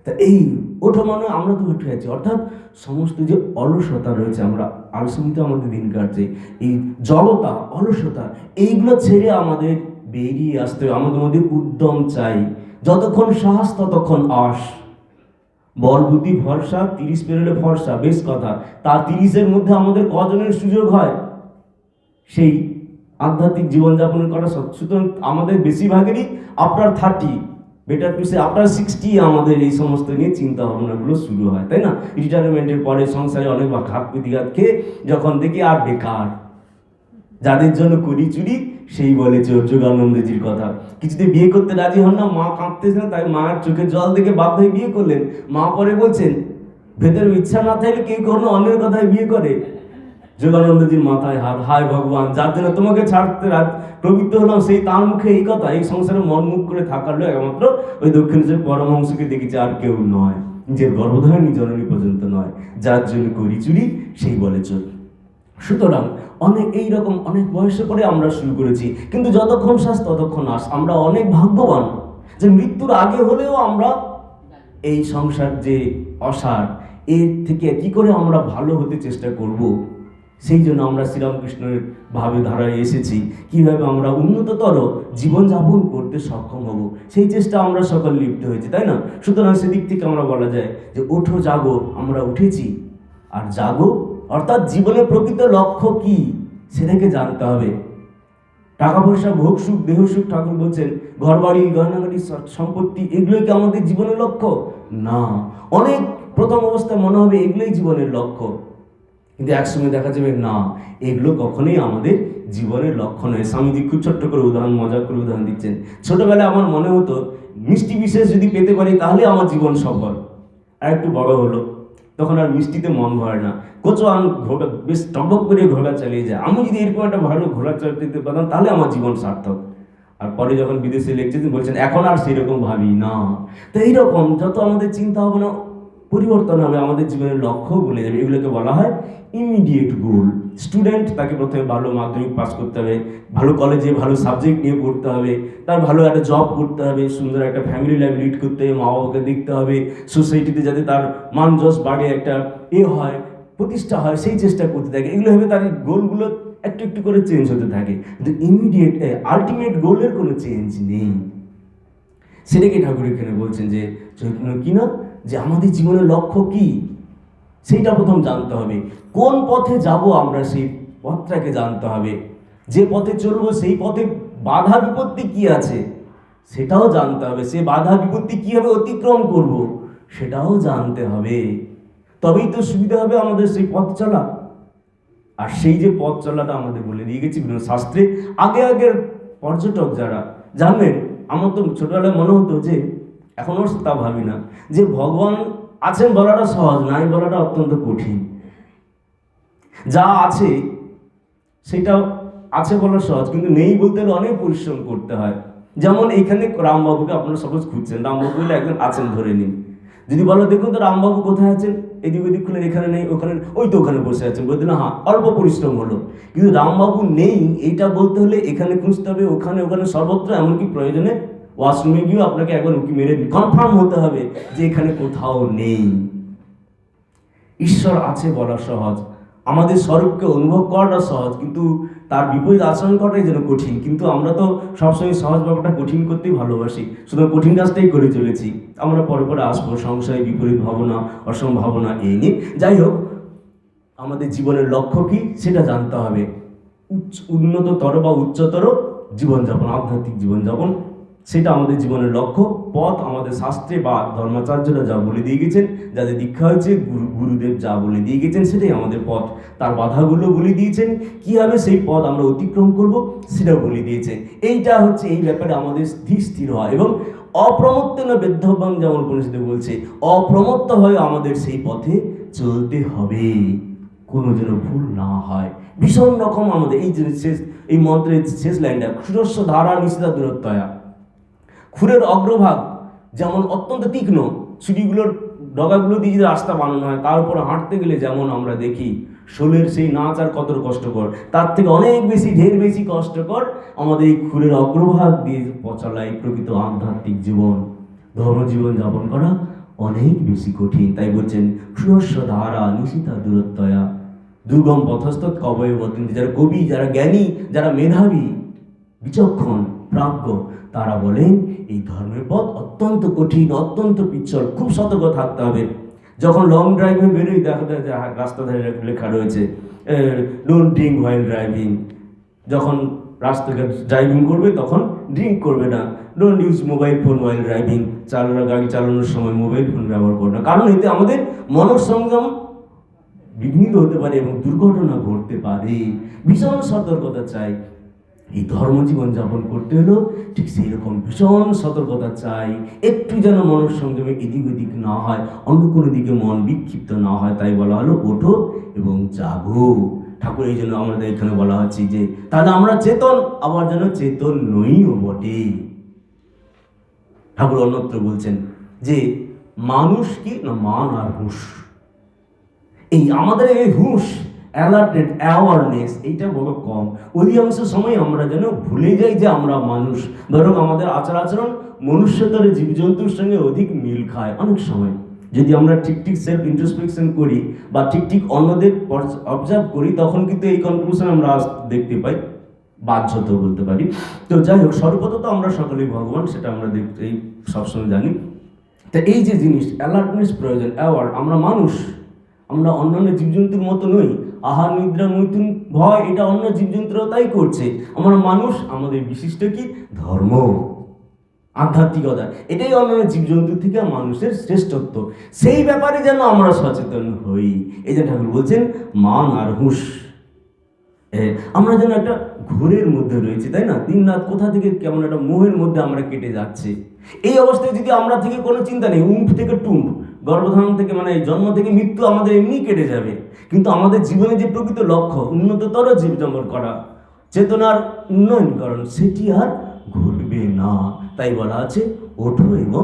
তা এই ওঠো মানে আমরা তো উঠে আছি, অর্থাৎ সমস্ত যে অলসতা রয়েছে, আমরা আলসেমিতে আমাদের দিন কাটছে, এই জড়তা অলসতা এইগুলো ছেড়ে আমাদের বেরিয়ে আসতে হবে। আমাদের মধ্যে উদ্যম চাই। যতক্ষণ সাহস ততক্ষণ আশ। বল বুদ্ধি ভরসা, 30 পেরোলে ভরসা, বেশ কথা। তার 30-এর মধ্যে আমাদের কজনের সুযোগ হয় সেই আধ্যাত্মিক জীবনযাপনের করা? সুতরাং আমাদের বেশিরভাগেরই after 30, better to say after 60 আমাদের এই সমস্ত নিয়ে চিন্তা ভাবনাগুলো শুরু হয়, তাই না? রিটায়ারমেন্টের পরে সংসারে অনেক ঘাত প্রতিঘাত খেয়ে যখন দেখি আর বেকার, যাদের জন্য করি চুরি সেই বলেছে যোগানন্দজির কথা। কিছুতে বিয়ে করতে রাজি হন না, মা কাঁদতেছেন, তাই মায়ের চোখে জল দেখে বাধ্য হয়ে বিয়ে করলেন। মা পরে বলছেন ভেতরে ইচ্ছা না থাকলে কেউ কখনো অন্যের কথায় বিয়ে করে? যোগানন্দজির মাথায় হাত, হায় ভগবান, যার জন্য তোমাকে ছাড়তে প্রবৃত্ত হলাম সেই তার মুখে এই কথা। এই সংসারে মন মুখ করে থাকার লোক একমাত্র ওই দক্ষিণেশ্বর পরমহংসকে দেখেছি, আর কেউ নয়। নিজের গর্ভধারিণী জননী পর্যন্ত নয়, যার জন্য করি চুরি সেই বলে চল। সুতরাং অনেক এইরকম অনেক বয়সে পরে আমরা শুরু করেছি, কিন্তু যতক্ষণ শ্বাস ততক্ষণ আস। আমরা অনেক ভাগ্যবান যে মৃত্যুর আগে হলেও আমরা এই সংসার যে অসার, এর থেকে কি করে আমরা ভালো হতে চেষ্টা করব, সেই জন্য আমরা শ্রীরামকৃষ্ণের ভাবে ধারায় এসেছি। কিভাবে আমরা উন্নততর জীবনযাপন করতে সক্ষম হব, সেই চেষ্টা আমরা সকল লিপ্ত হয়েছি, তাই না? সুতরাং সেদিক থেকে আমরা বলা যায় যে ওঠো জাগো, আমরা উঠেছি। আর জাগো অর্থাৎ জীবনের প্রকৃত লক্ষ্য কি সেটাকে জানতে হবে। টাকা পয়সা, ভোগ সুখ, দেহ সুখ, ঠাকুর বলছেন ঘর বাড়ি গয়নাগাড়ি সম্পত্তি, এগুলোই কি আমাদের জীবনের লক্ষ্য? না। অনেক প্রথম অবস্থায় মনে হবে এগুলোই জীবনের লক্ষ্য, কিন্তু একসময় দেখা যাবে না, এগুলো কখনোই আমাদের জীবনের লক্ষ্য নয়। স্বামীজি খুব ছোট্ট করে উদাহরণ, মজা করে উদাহরণ দিচ্ছেন। ছোটবেলায় আমার মনে হতো মিষ্টি বিশেষ যদি পেতে পারি তাহলে আমার জীবন সফল। আর একটু বড় হলো, তখন আর মিষ্টিতে মন ভরে না। কোচোয়ান ঘোড়া বেশ টকবক করে ঘোড়া চালিয়ে যায়, আমি যদি এরকম একটা ভালো ঘোড়া চালাতে পারতাম তাহলে আমার জীবন সার্থক। আর পরে যখন বিদেশে লেকচার বলছেন এখন আর সেরকম ভাবি না। তো এইরকম যত আমাদের চিন্তা ভাবনা পরিবর্তন হবে, আমাদের জীবনের লক্ষ্য বলে যাবে। এগুলোকে বলা হয় ইমিডিয়েট গোল। স্টুডেন্ট, তাকে প্রথমে ভালো মাধ্যমিক পাস করতে হবে, ভালো কলেজে ভালো সাবজেক্ট নিয়ে পড়তে হবে, তার ভালো একটা জব করতে হবে, সুন্দর একটা ফ্যামিলি লাইফ লিড করতে হবে, মা বাবাকে দেখতে হবে, সোসাইটিতে যাতে তার মান যশ বাড়ে, একটা হয়, প্রতিষ্ঠা হয়, সেই চেষ্টা করতে থাকে। এগুলো হবে তার গোলগুলো একটু একটু করে চেঞ্জ হতে থাকে, কিন্তু ইমিডিয়েট আলটিমেট গোলের কোনো চেঞ্জ নেই। সেটাকে ঠাকুর এখানে বলছেন যে চৈতন্য কি না, যে আমাদের জীবনের লক্ষ্য কি সেইটা প্রথম জানতে হবে। কোন পথে যাব আমরা সেই পথটাকে জানতে হবে। যে পথে চলবো সেই পথে বাধা বিপত্তি কি আছে সেটাও জানতে হবে। সে বাধা বিপত্তি কিভাবে অতিক্রম করব সেটাও জানতে হবে, তবেই তো সুবিধা হবে আমাদের সেই পথ চলা। আর সেই যে পথ চলাটা আমাদের বলে দিয়ে গেছি বিভিন্ন শাস্ত্রে। আগের পর্যটক যারা জানবেন, আমার তো ছোটবেলায় মনে হতো যে, এখনও তা ভাবি না, যে ভগবান আছেন বলাটা সহজ, নাই বলাটা অত্যন্ত কঠিন। যা আছে সেটা আছে বলা সহজ, কিন্তু নেই বলতে হলে অনেক পরিশ্রম করতে হয়। যেমন এইখানে রামবাবুকে আপনারা সহজ খুঁজছেন, রামবাবু বলে একজন আছেন ধরে নিন। যদি বলো দেখুন তো রামবাবু কোথায় আছেন, এদিক ওদিক খুলে এখানে নেই, ওখানে, ওই তো ওখানে বসে আছেন, বলতে না হ্যাঁ অল্প পরিশ্রম হলো। কিন্তু রামবাবু নেই এইটা বলতে হলে এখানে খুঁজতে হবে, ওখানে ওখানে সর্বত্র, এমনকি প্রয়োজনে ওয়াশরুমে গিয়েও আপনাকে একবার উঁকি মেরে কনফার্ম হতে হবে যে এখানে কোথাও নেই। ঈশ্বর আছে বলা সহজ, আমাদের স্বরূপকে অনুভব করাটা সহজ, কিন্তু তার বিপরীত আচরণ করাটাই যেন কঠিন। কিন্তু আমরা তো সবসময় সহজ ব্যাপারটা কঠিন করতেই ভালোবাসি, শুধু কঠিন কাজটাই করে চলেছি। আমরা পরে পরে আসবো সংসারে বিপরীত ভাবনা, অসম্ভাবনা এই নিয়ে। যাই হোক, আমাদের জীবনের লক্ষ্য কি সেটা জানতে হবে। উন্নততর বা উচ্চতর জীবনযাপন, আধ্যাত্মিক জীবনযাপন সেটা আমাদের জীবনের লক্ষ্য। পথ আমাদের শাস্ত্রে বা ধর্মাচার্যরা যা বলে দিয়ে গেছেন, যাদের দীক্ষা হয়েছে, গুরুদেব যা বলে দিয়ে গেছেন, সেটাই আমাদের পথ। তার বাধাগুলো বলে দিয়েছেন, কীভাবে সেই পথ আমরা অতিক্রম করব সেটাও বলে দিয়েছেন। এইটা হচ্ছে এই ব্যাপারে আমাদের স্থির হয় এবং অপ্রমত্তেন বেদ্ধব্যম, যেমন উপনিষদে বলছে, অপ্রমত্ত হয়ে আমাদের সেই পথে চলতে হবে, কোনো যেন ভুল না হয়। ভীষণ রকম আমাদের এই যে এই মন্ত্রের শেষ লাইনটা, ক্ষুরস্য ধারা নিষিদ্ধা দূরত্বয়া, ক্ষুরের অগ্রভাগ যেমন অত্যন্ত তীক্ষ্ণ, ছুরিগুলোর ডগাগুলো দিয়ে যদি রাস্তা বানানো হয়, তার উপরে হাঁটতে গেলে যেমন আমরা দেখি শোলের সেই নাচ আর কত কষ্টকর, তার থেকে অনেক বেশি, ঢের বেশি কষ্টকর আমাদের এই ক্ষুরের অগ্রভাগ দিয়ে চলা এই প্রকৃত আধ্যাত্মিক জীবন, ধর্মজীবন যাপন করা অনেক বেশি কঠিন। তাই বলছেন ক্ষুরস্য ধারা নিষিদ্ধা দূরত্বয়া, দুর্গম পথস্থ কবয়ে বর্তন্তি। যারা কবি, যারা জ্ঞানী, যারা মেধাবী, বিচক্ষণ, প্রাজ্ঞ, তারা বলেন এই ধর্মের পথ অত্যন্ত কঠিন, অত্যন্ত পিচ্ছল, খুব সতর্ক থাকতে হবে। যখন লং ড্রাইভে বেরোই, দেখা যায় যে রাস্তা ধারে লেখা রয়েছে ডোন্ট ড্রিঙ্ক হোয়াইল ড্রাইভিং। যখন রাস্তায় ড্রাইভিং করবে তখন ড্রিঙ্ক করবে না। Don't use mobile phone while driving, গাড়ি চালানোর সময় মোবাইল ফোন ব্যবহার করবে না, কারণ এতে আমাদের মনঃসংযম বিঘ্নিত হতে পারে এবং দুর্ঘটনা ঘটতে পারে। ভীষণ সতর্কতা চাই। এই ধর্মজীবন যাপন করতে হলো ঠিক সেই রকম ভীষণ সতর্কতা চাই, একটু যেন মনঃসংযমে এদিক ওদিক না হয়, অন্য কোনো দিকে মন বিক্ষিপ্ত না হয়। তাই বলা হলো ওঠো এবং জাগো। ঠাকুর এই জন্য আমাদের এখানে বলা হচ্ছে যে তাহলে আমরা চেতন, আবার যেন চেতন নইও বটে। ঠাকুর অন্যত্র বলছেন যে মানুষ কি না, মান আর হুঁশ। এই আমাদের এই হুঁশ, অ্যালার্টেড, অ্যাওয়ারনেস, এইটা বড় কম। অধিকাংশ সময় আমরা যেন ভুলে যাই যে আমরা মানুষ, বরং আমাদের আচার আচরণ মনুষ্যতর জীবজন্তুর সঙ্গে অধিক মিল খায়। অনেক সময় যদি আমরা ঠিক ঠিক সেলফ ইন্ট্রোস্পেকশন করি বা ঠিক ঠিক অন্যদের অবজার্ভ করি, তখন কিন্তু এই কনক্লুশন আমরা দেখতে পাই, বাহ্যত বলতে পারি। তো যাই হোক, সর্বত আমরা সকলেই ভগবান, সেটা আমরা এই সবসময় জানি। তা এই যে জিনিস অ্যালার্টনেস প্রয়োজন, অ্যাওয়ার, আমরা মানুষ, আমরা অন্যান্য জীবজন্তুর মতো নই। আহার নিদ্রা মৈথুন ভয়, এটা অন্য জীবজন্তুরাও তাই করছে। আমরা মানুষ, আমাদের বিশিষ্ট কি ধর্ম, আধ্যাত্মিকতা, এটাই অন্যান্য জীবজন্তুর থেকে মানুষের শ্রেষ্ঠত্ব। সেই ব্যাপারে যেন আমরা সচেতন হই। এই যে ঠাকুর বলছেন মান আর হুঁশ। আমরা যেন একটা ঘোরের মধ্যে রয়েছি, তাই না? দিন রাত কোথা থেকে কেমন একটা মোহের মধ্যে আমরা কেটে যাচ্ছি। এই অবস্থায় যদি আমরা থেকে কোনো চিন্তা নেই, উম্ফ থেকে টুম্ফ, গর্ভধারণ থেকে মানে জন্ম থেকে মৃত্যু আমাদের এমনি কেটে যাবে, কিন্তু আমাদের জীবনে যে প্রকৃত লক্ষ্য উন্নততর জীবন করা, চেতনার উন্নয়নকরণ, সেটি আর ঘটবে না। তাই বলা আছে ওঠো এবং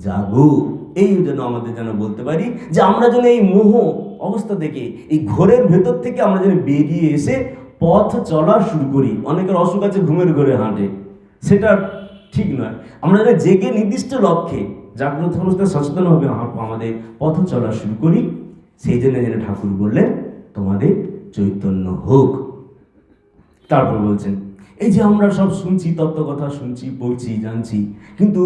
জাগো। এই জন্য আমাদের যেন বলতে পারি যে আমরা যেন এই মোহ অবস্থা থেকে, এই ঘোরের ভেতর থেকে আমরা যেন বেরিয়ে এসে পথ চলা শুরু করি। অনেকের অসুখ আছে, ঘুমের ঘরে হাঁটে, সেটা ঠিক নয়। আমরা যেন জেগে নির্দিষ্ট লক্ষ্যে জাগ্রত অবস্থায় সচেতনভাবে আমাদের পথ চলা শুরু করি। সেই জন্য যেন ঠাকুর বললেন তোমাদের চৈতন্য হোক। তারপর বলছেন এই যে আমরা সব শুনছি, তত্ত্বকথা শুনছি, পড়ছি, জানছি, কিন্তু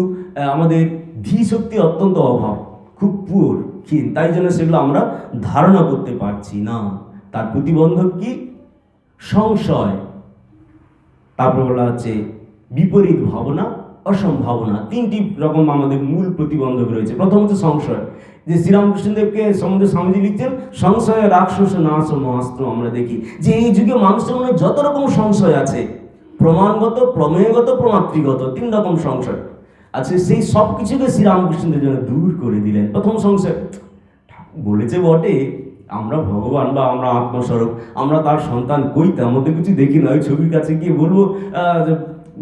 আমাদের ধী শক্তি অত্যন্ত অভাব, খুব পুয়ার, ক্ষীণ। তাই জন্য সেগুলো আমরা ধারণা করতে পারছি না। তার প্রতিবন্ধক কি? সংশয়। তারপর বলা হচ্ছে বিপরীত ভাবনা, অসম্ভাবনা। তিনটি রকম আমাদের মূল প্রতিবন্ধক রয়েছে। প্রথম হচ্ছে সংশয়, যে শ্রীরামকৃষ্ণদেবকে সম্বন্ধে স্বামীজি লিখছেন সংশয় রাক্ষস নাশ মহাস্ত্র। আমরা দেখি যে এই যুগে মানুষের মনে যত রকম সংশয় আছে, প্রমাণগত, প্রমেয়গত, প্রমাতৃগত, তিন রকম সংশয় আছে, সেই সব কিছুকে শ্রীরামকৃষ্ণদেব যেন দূর করে দিলেন। প্রথম সংশয়, বলেছে বটে আমরা ভগবান বা আমরা আত্মস্বরূপ, আমরা তার সন্তান, কই তার মধ্যে কিছু দেখি না। ওই ছবির কাছে গিয়ে বলবো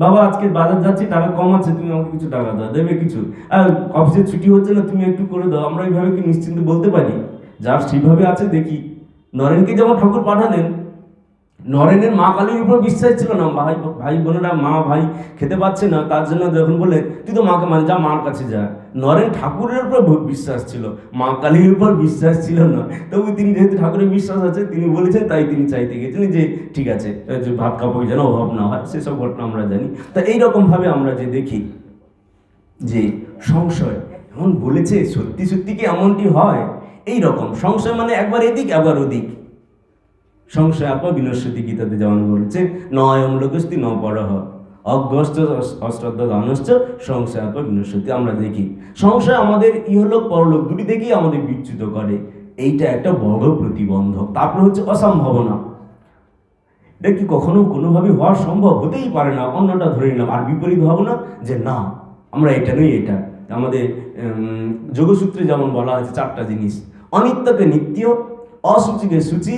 বাবা আজকে বাজার যাচ্ছি, টাকা কম আছে, তুমি আমাকে কিছু টাকা দাও, দেবে কিছু, আর অফিসের ছুটি হচ্ছে না, তুমি একটু করে দাও। আমরা এইভাবে কি নিশ্চিন্তে বলতে পারি? যার সেইভাবে আছে দেখি। নরেনকে যেমন ঠাকুর পাঠালেন, নরেনের মা কালীর উপর বিশ্বাস ছিল না। ভাই বোনেরা, মা ভাই খেতে পাচ্ছে না, তার জন্য যখন বলে তুই তো মাকে মানে যা, মার কাছে যা। নরেন ঠাকুরের উপর বিশ্বাস ছিল, মা কালীর উপর বিশ্বাস ছিল না। তবু তিনি যেহেতু ঠাকুরের বিশ্বাস আছে, তিনি বলেছেন, তাই তিনি চাইতে গেছিলেন যে ঠিক আছে, যে ভাত কাপড় যেন অভাব না হয়, সেসব ঘটনা আমরা জানি। তা এইরকমভাবে আমরা যে দেখি যে সংশয় এমন বলেছে, সত্যি সত্যি কি এমনটি হয়? এই রকম সংশয় মানে একবার এদিক একবার ওদিক। সংশয় আপা বিনশ্বতী, গীতাতে যেমন বলছে নয়ম লোকস্তি ন পরহ, অজ্ঞস্ত অশ্রদ্ধা দানশ্চ সংশয় বিনশ্যতি। আমরা দেখি সংশয় আমাদের ইহলোক পরলোক দুটি থেকেই আমাদের বিচ্যুত করে, এইটা একটা বড় প্রতিবন্ধক। তারপরে হচ্ছে অসম্ভাবনা, এটা কি কখনো কোনোভাবে হওয়া সম্ভব? হতেই পারে না, অন্যটা ধরে নিলাম। আর বিপরীত ভাবনা যে না আমরা এটা নই, এটা আমাদের যোগসূত্রে যেমন বলা হয়েছে 4টা জিনিস: অনিত্যকে নিত্য, অসুচিকে সূচি,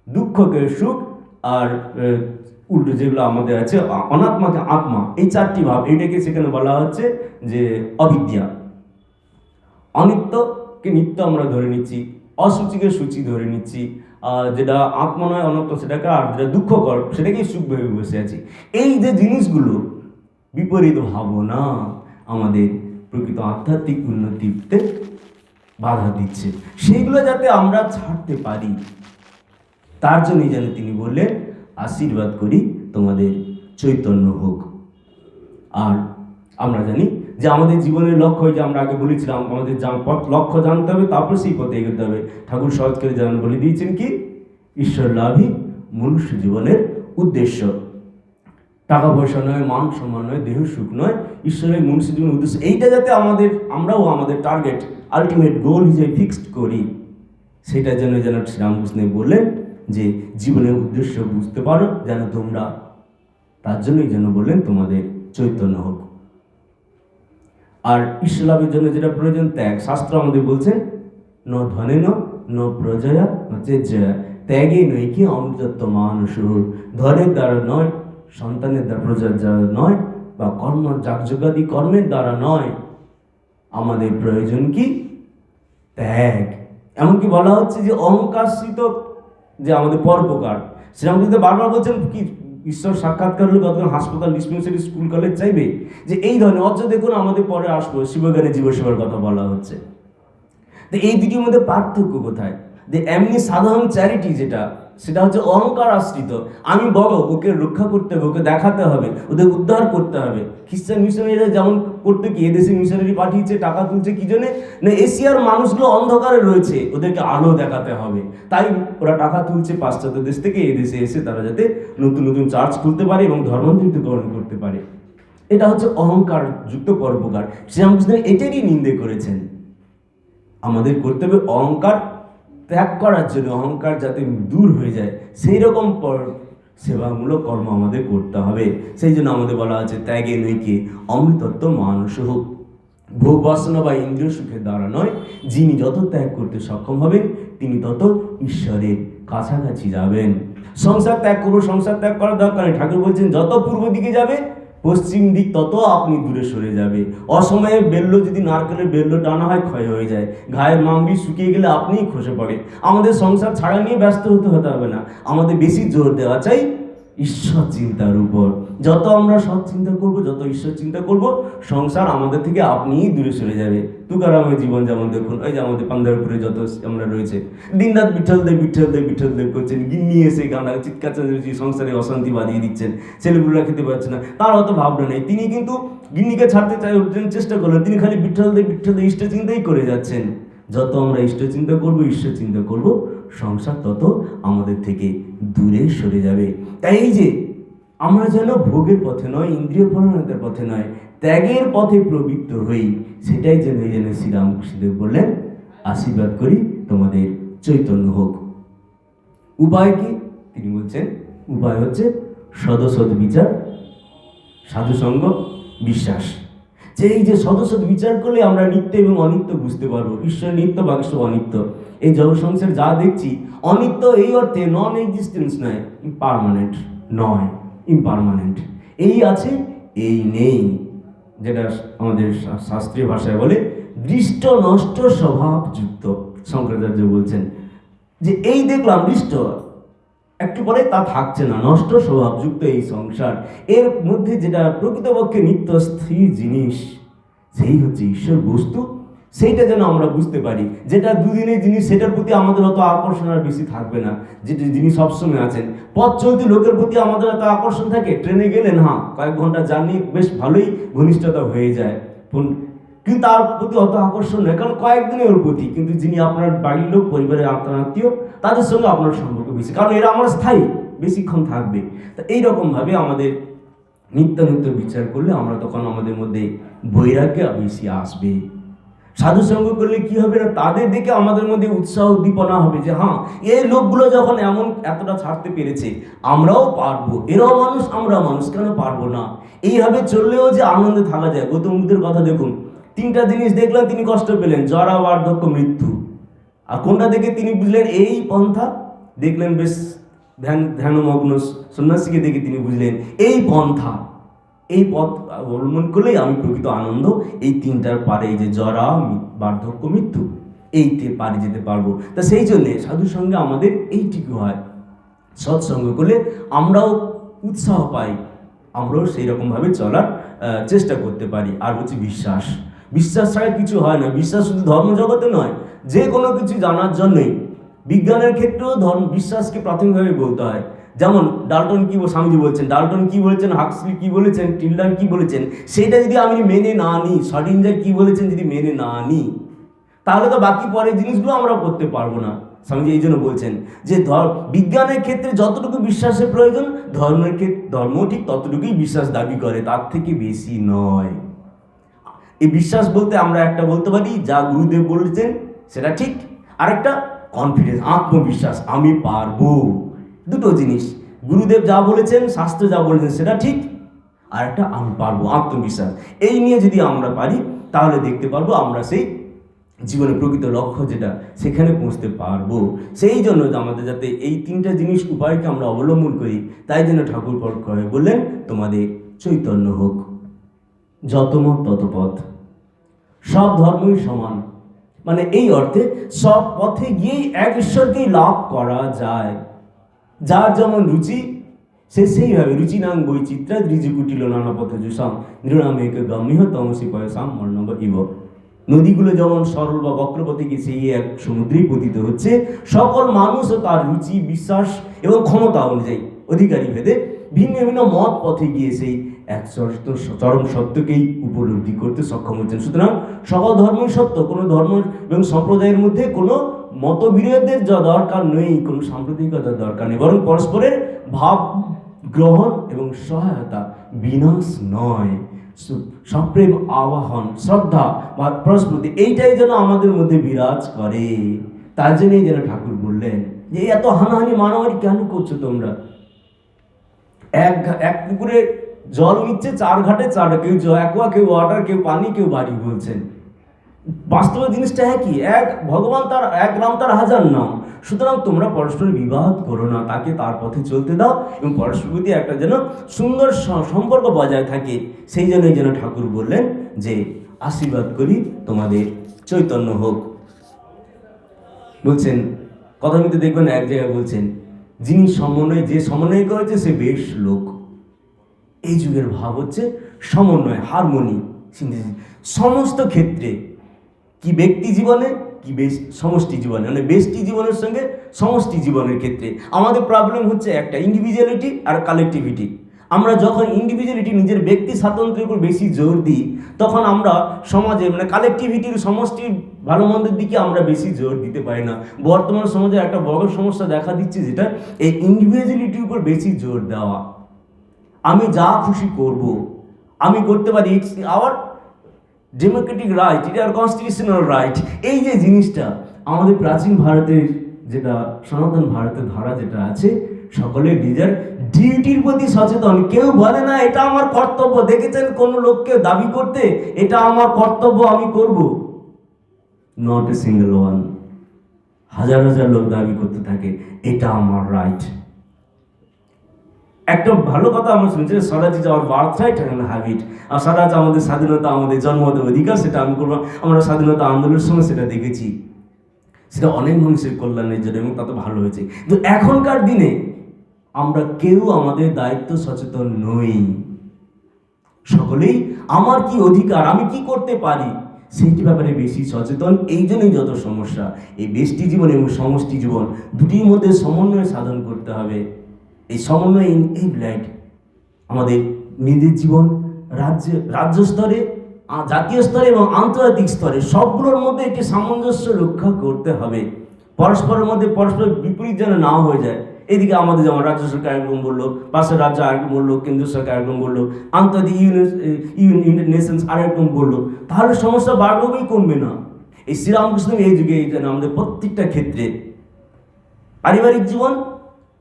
দুঃখকে সুখ, আর উল্টো যেগুলো আমাদের আছে অনাত্মাকে আত্মা। এই 4টি ভাব, এইটাকে সেখানে বলা হচ্ছে যে অবিদ্যা। অনিত্যকে নিত্য আমরা ধরে নিচ্ছি, অসুচিকে সূচি ধরে নিচ্ছি, যেটা আত্মা নয় অনত্ব সেটাকে, আর যেটা দুঃখকর সেটাকেই সুখ ভেবে বসে আছি। এই যে জিনিসগুলো বিপরীত ভাবনা আমাদের প্রকৃত আধ্যাত্মিক উন্নতিতে বাধা দিচ্ছে, সেইগুলো যাতে আমরা ছাড়তে পারি তার জন্যই যেন তিনি বললেন আশীর্বাদ করি তোমাদের চৈতন্য হোক। আর আমরা জানি যে আমাদের জীবনের লক্ষ্য, যে আমরা আগে বলেছিলাম আমাদের লক্ষ্য জানতে হবে, তারপর সেই পথে এগোতে হবে। ঠাকুর সহজ করে যেমন বলে দিয়েছেন কি, ঈশ্বর লাভই মনুষ্য জীবনের উদ্দেশ্য। টাকা পয়সা নয়, মান সম্মান নয়, দেহ সুখ নয়, ঈশ্বরের মনুষ্য জীবনের উদ্দেশ্য। এইটা যাতে আমরাও আমাদের টার্গেট, আলটিমেট গোল হিসেবে ফিক্সড করি, সেটার জন্য যেন শ্রীরামকৃষ্ণ বললেন যে জীবনের উদ্দেশ্য বুঝতে পারো যেন তোমরা, তার জন্যই যেন বললেন তোমাদের চৈতন্য হোক। আর ঈশ্বর লাভের জন্য যেটা প্রয়োজন ত্যাগ। শাস্ত্র আমাদের বলছে ন ধনেন ন প্রজয়া ন চেজয়া, ত্যাগে নয় কি অমৃতত্ব মানুষ। ধনের দ্বারা নয়, সন্তানের দ্বারা, প্রজার দ্বারা নয়, বা কর্ম যাগযজ্ঞাদি কর্মের দ্বারা নয়, আমাদের প্রয়োজন কি ত্যাগ। এমনকি বলা হচ্ছে যে অহংকারশ্রিত যে আমাদের পরোপকার, শ্রীরামকৃষ্ণ বারবার বলছেন কি, ঈশ্বর সাক্ষাৎকার হলে কতক্ষণ হাসপাতাল, ডিসপেন্সারি, স্কুল কলেজ চাইবে, যে এই ধরনের অথচ দেখুন আমাদের পরে আসবো শিবজ্ঞানে জীবসেবার কথা বলা হচ্ছে। তো এই দুটির মধ্যে পার্থক্য কোথায়? যে এমনি সাধারণ চ্যারিটি যেটা, সেটা হচ্ছে অহংকার আশ্রিত। আমি বড়, ওকে রক্ষা করতে হবে, ওকে দেখাতে হবে, ওদের উদ্ধার করতে হবে। খ্রিস্টান মিশনারিরা যেমন করতে কি, এদেশে মিশনারি পাঠিয়েছে, টাকা তুলছে কি জন্যে না, এশিয়ার মানুষগুলো অন্ধকারে রয়েছে, ওদেরকে আলো দেখাতে হবে, তাই ওরা টাকা তুলছে পাশ্চাত্য দেশ থেকে এদেশে এসে তারা যাতে নতুন নতুন চার্চ খুলতে পারে এবং ধর্মান্তরিতকরণ করতে পারে। এটা হচ্ছে অহংকার যুক্ত পরোপকার। শ্রীরামকৃষ্ণ এটারই নিন্দে করেছেন। আমাদের করতে হবে অহংকার ত্যাগ করার জন্য, অহংকার যাতে দূর হয়ে যায় সেই রকম সেবামূলক কর্ম আমাদের করতে হবে। সেই জন্য আমাদের বলা আছে ত্যাগে নৈকে অমৃতত্ব মানুষ হোক। ভোগ বাসনা বা ইন্দ্রিয় সুখের দ্বারা নয়, যিনি যত ত্যাগ করতে সক্ষম হবেন তিনি তত ঈশ্বরের কাছাকাছি যাবেন। সংসার ত্যাগ করবো, সংসার ত্যাগ করার দরকার নেই। ঠাকুর বলছেন যত পূর্ব দিকে যাবে পশ্চিম দিক তত আপনি দূরে সরে যাবে। অসময়ে বেল্লো যদি নারকেলের বেল্লো টানা হয় ক্ষয় হয়ে যায়, ঘায়ের মামড়ি শুকিয়ে গেলে আপনিই খসে পড়ে। আমাদের সংসার ছাড়া নিয়ে ব্যস্ত হতে হবে না, আমাদের বেশি জোর দেওয়া চাই ঈশ্বর চিন্তার উপর। যত আমরা সৎ চিন্তা করব, যত ঈশ্বর চিন্তা করব, সংসার আমাদের থেকে আপনিই দূরে সরে যাবে। তুকারামের জীবন যেমন দেখুন, ওই যে আমাদের পান্ডারপুরে যত আমরা রয়েছে, দিনরাত বিঠল দেব বিঠল দেব বিঠল দেব করছেন, গিন্নি এসে গানা চিৎকার চালিয়ে সংসারে অশান্তি বাঁধিয়ে দিচ্ছেন, ছেলেপুলেরা খেতে পারছে না, তার অত ভাবনা নেই। তিনি কিন্তু গিন্নিকে ছাড়তে চেষ্টা করলেন, তিনি খালি বিঠল দেব ইষ্ট চিন্তাই করে যাচ্ছেন। যত আমরা ইষ্ট চিন্তা করবো, ঈশ্বর চিন্তা করব, সংসার তত আমাদের থেকে দূরে সরে যাবে। তাই এই যে আমরা যেন ভোগের পথে নয়, ইন্দ্রিয় পরায়ণতার পথে নয়, ত্যাগের পথে প্রবৃত্ত হই, সেটাই যেন এই জন্য শ্রীরামকৃষ্ণদেব বললেন আশীর্বাদ করি তোমাদের চৈতন্য হোক। উপায় কি? তিনি বলছেন উপায় হচ্ছে সদসদ বিচার, সাধুসঙ্গ, বিশ্বাস। যে এই যে সদসদ বিচার করলে আমরা নিত্য এবং অনিত্য বুঝতে পারবো। ঈশ্বর নিত্য, বাক্স অনিত্য। এই জগৎ সংসার যা দেখছি অনিত্য এই অর্থে নন এক্সিস্টেন্স নয়, পার্মানেন্ট নয়, ইমপারমানেন্ট। এই আছে এই নেই, যেটা আমাদের শাস্ত্রীয় ভাষায় বলে দৃষ্ট নষ্ট স্বভাবযুক্ত। শঙ্করাচার্য বলছেন যে এই দেখলাম দৃষ্ট, একটু পরে তা থাকছে না, নষ্ট স্বভাবযুক্ত এই সংসার। এর মধ্যে যেটা প্রকৃতপক্ষে নিত্য স্থির জিনিস, সেই হচ্ছে ঈশ্বর বস্তু। সেইটা যেন আমরা বুঝতে পারি। যেটা দুদিনের জিনিস সেটার প্রতি আমাদের অত আকর্ষণ আর বেশি থাকবে না, যেটা যিনি সবসময় আছেন। পথ চলতি লোকের প্রতি আমাদের এত আকর্ষণ থাকে, ট্রেনে গেলেন হ্যাঁ কয়েক ঘন্টা জার্নি বেশ ভালোই ঘনিষ্ঠতা হয়ে যায়, কিন্তু তার প্রতি অত আকর্ষণ নয়, কারণ কয়েকদিনের ওর প্রতি। কিন্তু যিনি আপনার বাড়ির লোক, পরিবারের আত্মীয়, তাদের সঙ্গে আপনার সম্পর্ক বেশি, কারণ এরা আমার স্থায়ী, বেশিক্ষণ থাকবে। তা এইরকমভাবে আমাদের নিত্য বিচার করলে আমরা তখন আমাদের মধ্যে বৈরাগ্য বেশি আসবে। সাধু সঙ্গ করলে কি হবে না, তাদের দেখে আমাদের মধ্যে উৎসাহ উদ্দীপনা হবে যে হ্যাঁ, এই লোকগুলো যখন এতটা ছাড়তে পেরেছে, আমরাও পারবো, এরাও মানুষ আমরাও মানুষ, কেন পারবো না। এইভাবে চললেও যে আনন্দে থাকা যায়। গৌতম বুদ্ধের কথা দেখুন, 3টা জিনিস দেখলেন তিনি কষ্ট পেলেন, জরা, বার্ধক্য, মৃত্যু। আর কোনটা দেখে তিনি বুঝলেন এই পন্থা, দেখলেন বেশ ধ্যানমগ্ন সন্ন্যাসীকে দেখে তিনি বুঝলেন এই পন্থা, এই পথ অবলম্বন করলেই আমি প্রকৃত আনন্দ এই 3টার পারে, এই যে জরা, বার্ধক্য, মৃত্যু, এইতে পারে যেতে পারবো। তা সেই জন্যে সাধুর সঙ্গে আমাদের এইটুকু হয়, সৎসঙ্গ করলে আমরাও উৎসাহ পাই, আমরাও সেই রকমভাবে চলার চেষ্টা করতে পারি। আর হচ্ছে বিশ্বাস, বিশ্বাস ছাড়া কিছু হয় না। বিশ্বাস শুধু ধর্মজগতে নয়, যে কোনো কিছু জানার জন্যই, বিজ্ঞানের ক্ষেত্রেও বিশ্বাসকে প্রাথমিকভাবে বলতে হয়। যেমন ডাল্টন কি স্বামীজি বলছেন, ডাল্টন কি বলেছেন, হাক্সলি কি বলেছেন, টিল্ডার কি বলেছেন, সেটা যদি আমি মেনে না নিই, শডিঞ্জার কি বলেছেন যদি মেনে না নিই, তাহলে তো বাকি পরের জিনিসগুলো আমরা করতে পারবো না। স্বামীজি এই জন্য বলছেন যে বিজ্ঞানের ক্ষেত্রে যতটুকু বিশ্বাসের প্রয়োজন, ধর্ম ঠিক ততটুকুই বিশ্বাস দাবি করে, তার থেকে বেশি নয়। এই বিশ্বাস বলতে আমরা একটা বলতে পারি যা গুরুদেব বলেছেন সেটা ঠিক, আরেকটা কনফিডেন্স, আত্মবিশ্বাস, আমি পারবো। দুটো জিনিস, গুরুদেব যা বলেছেন, শাস্ত্র যা বলেছেন সেটা ঠিক, আর একটা আমি পারবো, আত্মবিশ্বাস। এই নিয়ে যদি আমরা পারি, তাহলে দেখতে পারবো আমরা সেই জীবনের প্রকৃত লক্ষ্য যেটা, সেখানে পৌঁছতে পারবো। সেই জন্য আমাদের যাতে এই 3টা জিনিস উপায়কে আমরা অবলম্বন করি, তাই জন্য ঠাকুর বললেন তোমাদের চৈতন্য হোক, যত মত তত পথ, সব ধর্মই সমান। মানে এই অর্থে সব পথে গিয়েই এক ঈশ্বরকেই লাভ করা যায়। যার যেমন রুচি সে সেইভাবে, রুচিনাং বৈচিত্রা ঋজুকুটিল নানা পথে জুসাম নৃণামেক গম্য তমসি পয়সাম মর্ণব ইব। নদীগুলো যেমন সরল বা বক্রপথে গিয়ে সেই এক সমুদ্রেই পতিত হচ্ছে, সকল মানুষও তার রুচি, বিশ্বাস এবং ক্ষমতা অনুযায়ী অধিকারী ভেদে ভিন্ন ভিন্ন মত পথে গিয়ে সেই এক চরম সত্যকেই উপলব্ধি করতে সক্ষম হচ্ছেন। সুতরাং সকল ধর্মই সত্য, কোনো ধর্ম এবং সম্প্রদায়ের মধ্যে কোনো মতবিরোধের যা দরকার নেই, কোনো সাম্প্রদায়িকতার দরকার নেই, বরং পরস্পরের ভাব গ্রহণ এবং সহায়তা, বিনাশ নয়, সপ্রেম আবাহন, শ্রদ্ধা বা পরস্পতি, এইটাই যেন আমাদের মধ্যে বিরাজ করে। তার জন্যই যেন ঠাকুর বললেন যে এত হানাহানি মারামারি কেন করছো তোমরা? এক পুকুরে জল নিচ্ছে, 4 ঘাটে 4, কেউ অ্যাকোয়া, কেউ ওয়াটার, কেউ পানি, কেউ বাড়ি বলছেন। বাস্তবে জিনিসটা একই, এক ভগবান, তার এক নাম, তার 1000 নাম। সুতরাং তোমরা পরস্পর বিবাদ করো না, তাকে তার পথে চলতে দাও এবং পরস্পর প্রতি একটা যেন সুন্দর সম্পর্ক বজায় থাকে। সেই জন্যই যেন ঠাকুর বললেন যে আশীর্বাদ করি তোমাদের চৈতন্য হোক। বলছেন কথা মধ্যে দেখবেন এক জায়গায় বলছেন, যিনি যে সমন্বয় করেছে সে বেশ লোক। এই যুগের ভাব হচ্ছে সমন্বয়, হারমোনি, সমস্ত ক্ষেত্রে, কি ব্যক্তি জীবনে, কি সমষ্টি জীবনে, মানে ব্যষ্টি জীবনের সঙ্গে সমষ্টি জীবনের ক্ষেত্রে আমাদের প্রবলেম হচ্ছে একটা, ইন্ডিভিজুয়ালিটি আর কালেকটিভিটি। আমরা যখন ইন্ডিভিজুয়ালিটি, নিজের ব্যক্তি স্বাতন্ত্র্যের উপর বেশি জোর দিই, তখন আমরা সমাজে মানে কালেকটিভিটির, সমষ্টির ভালো মন্দের দিকে আমরা বেশি জোর দিতে পারি না। বর্তমান সমাজে একটা বড় সমস্যা দেখা দিচ্ছে, যেটা এই ইন্ডিভিজুয়ালিটির উপর বেশি জোর দেওয়া। আমি যা খুশি করব, আমি করতে পারি, ইটস আওয়ার ডেমোক্রেটিক রাইট, এটা আর কনস্টিটিউশনাল রাইট। এই যে জিনিসটা আমাদের প্রাচীন ভারতের, যেটা সনাতন ভারতের ধারা যেটা আছে, সকলের নিজের ডিউটির প্রতি সচেতন। কেউ বলে না এটা আমার কর্তব্য, দেখেছেন কোনো লোককে দাবি করতে এটা আমার কর্তব্য আমি করব? Not a single one. হাজার হাজার লোক দাবি করতে থাকে এটা আমার রাইট। একটা ভালো কথা আমরা শুনছি, Swaraj is our birthright and habit. আর স্বরাজ আমাদের স্বাধীনতা, আমাদের জন্মগত অধিকার, সেটা আমি করবো। আমরা স্বাধীনতা আন্দোলনের সময় সেটা দেখেছি, সেটা অনেক মানুষের কল্যাণের জন্য এবং তাতে ভালো হয়েছে। কিন্তু এখনকার দিনে আমরা কেউ আমাদের দায়িত্ব সচেতন নই। সকলেই আমার কি অধিকার, আমি কি করতে পারি, সেইটি ব্যাপারে বেশি সচেতন। এই জন্যই যত সমস্যা। এই ব্যষ্টি জীবন এবং সমষ্টি জীবন দুটির মধ্যে সমন্বয় সাধন করতে হবে। এই সমন্বয় এই ব্লাইট আমাদের নিজের জীবন, রাজ্য স্তরে, জাতীয় স্তরে এবং আন্তর্জাতিক স্তরে সবগুলোর মধ্যে একটি সামঞ্জস্য রক্ষা করতে হবে। পরস্পরের মধ্যে পরস্পর বিপরীত যেন না হয়ে যায়। এদিকে আমাদের যেমন রাজ্য সরকার একরকম বললো, পাশের রাজ্য আরেকরকম বললো, কেন্দ্র সরকার একরকম বললো, আন্তর্জাতিক ইউনাইটেড নেশনস আরেকরকম বললো, তাহলে সমস্যা বাড়বেই, কমবে না। এই শ্রীরামকৃষ্ণ এই যুগে এই জন্য আমাদের প্রত্যেকটা ক্ষেত্রে পারিবারিক জীবন,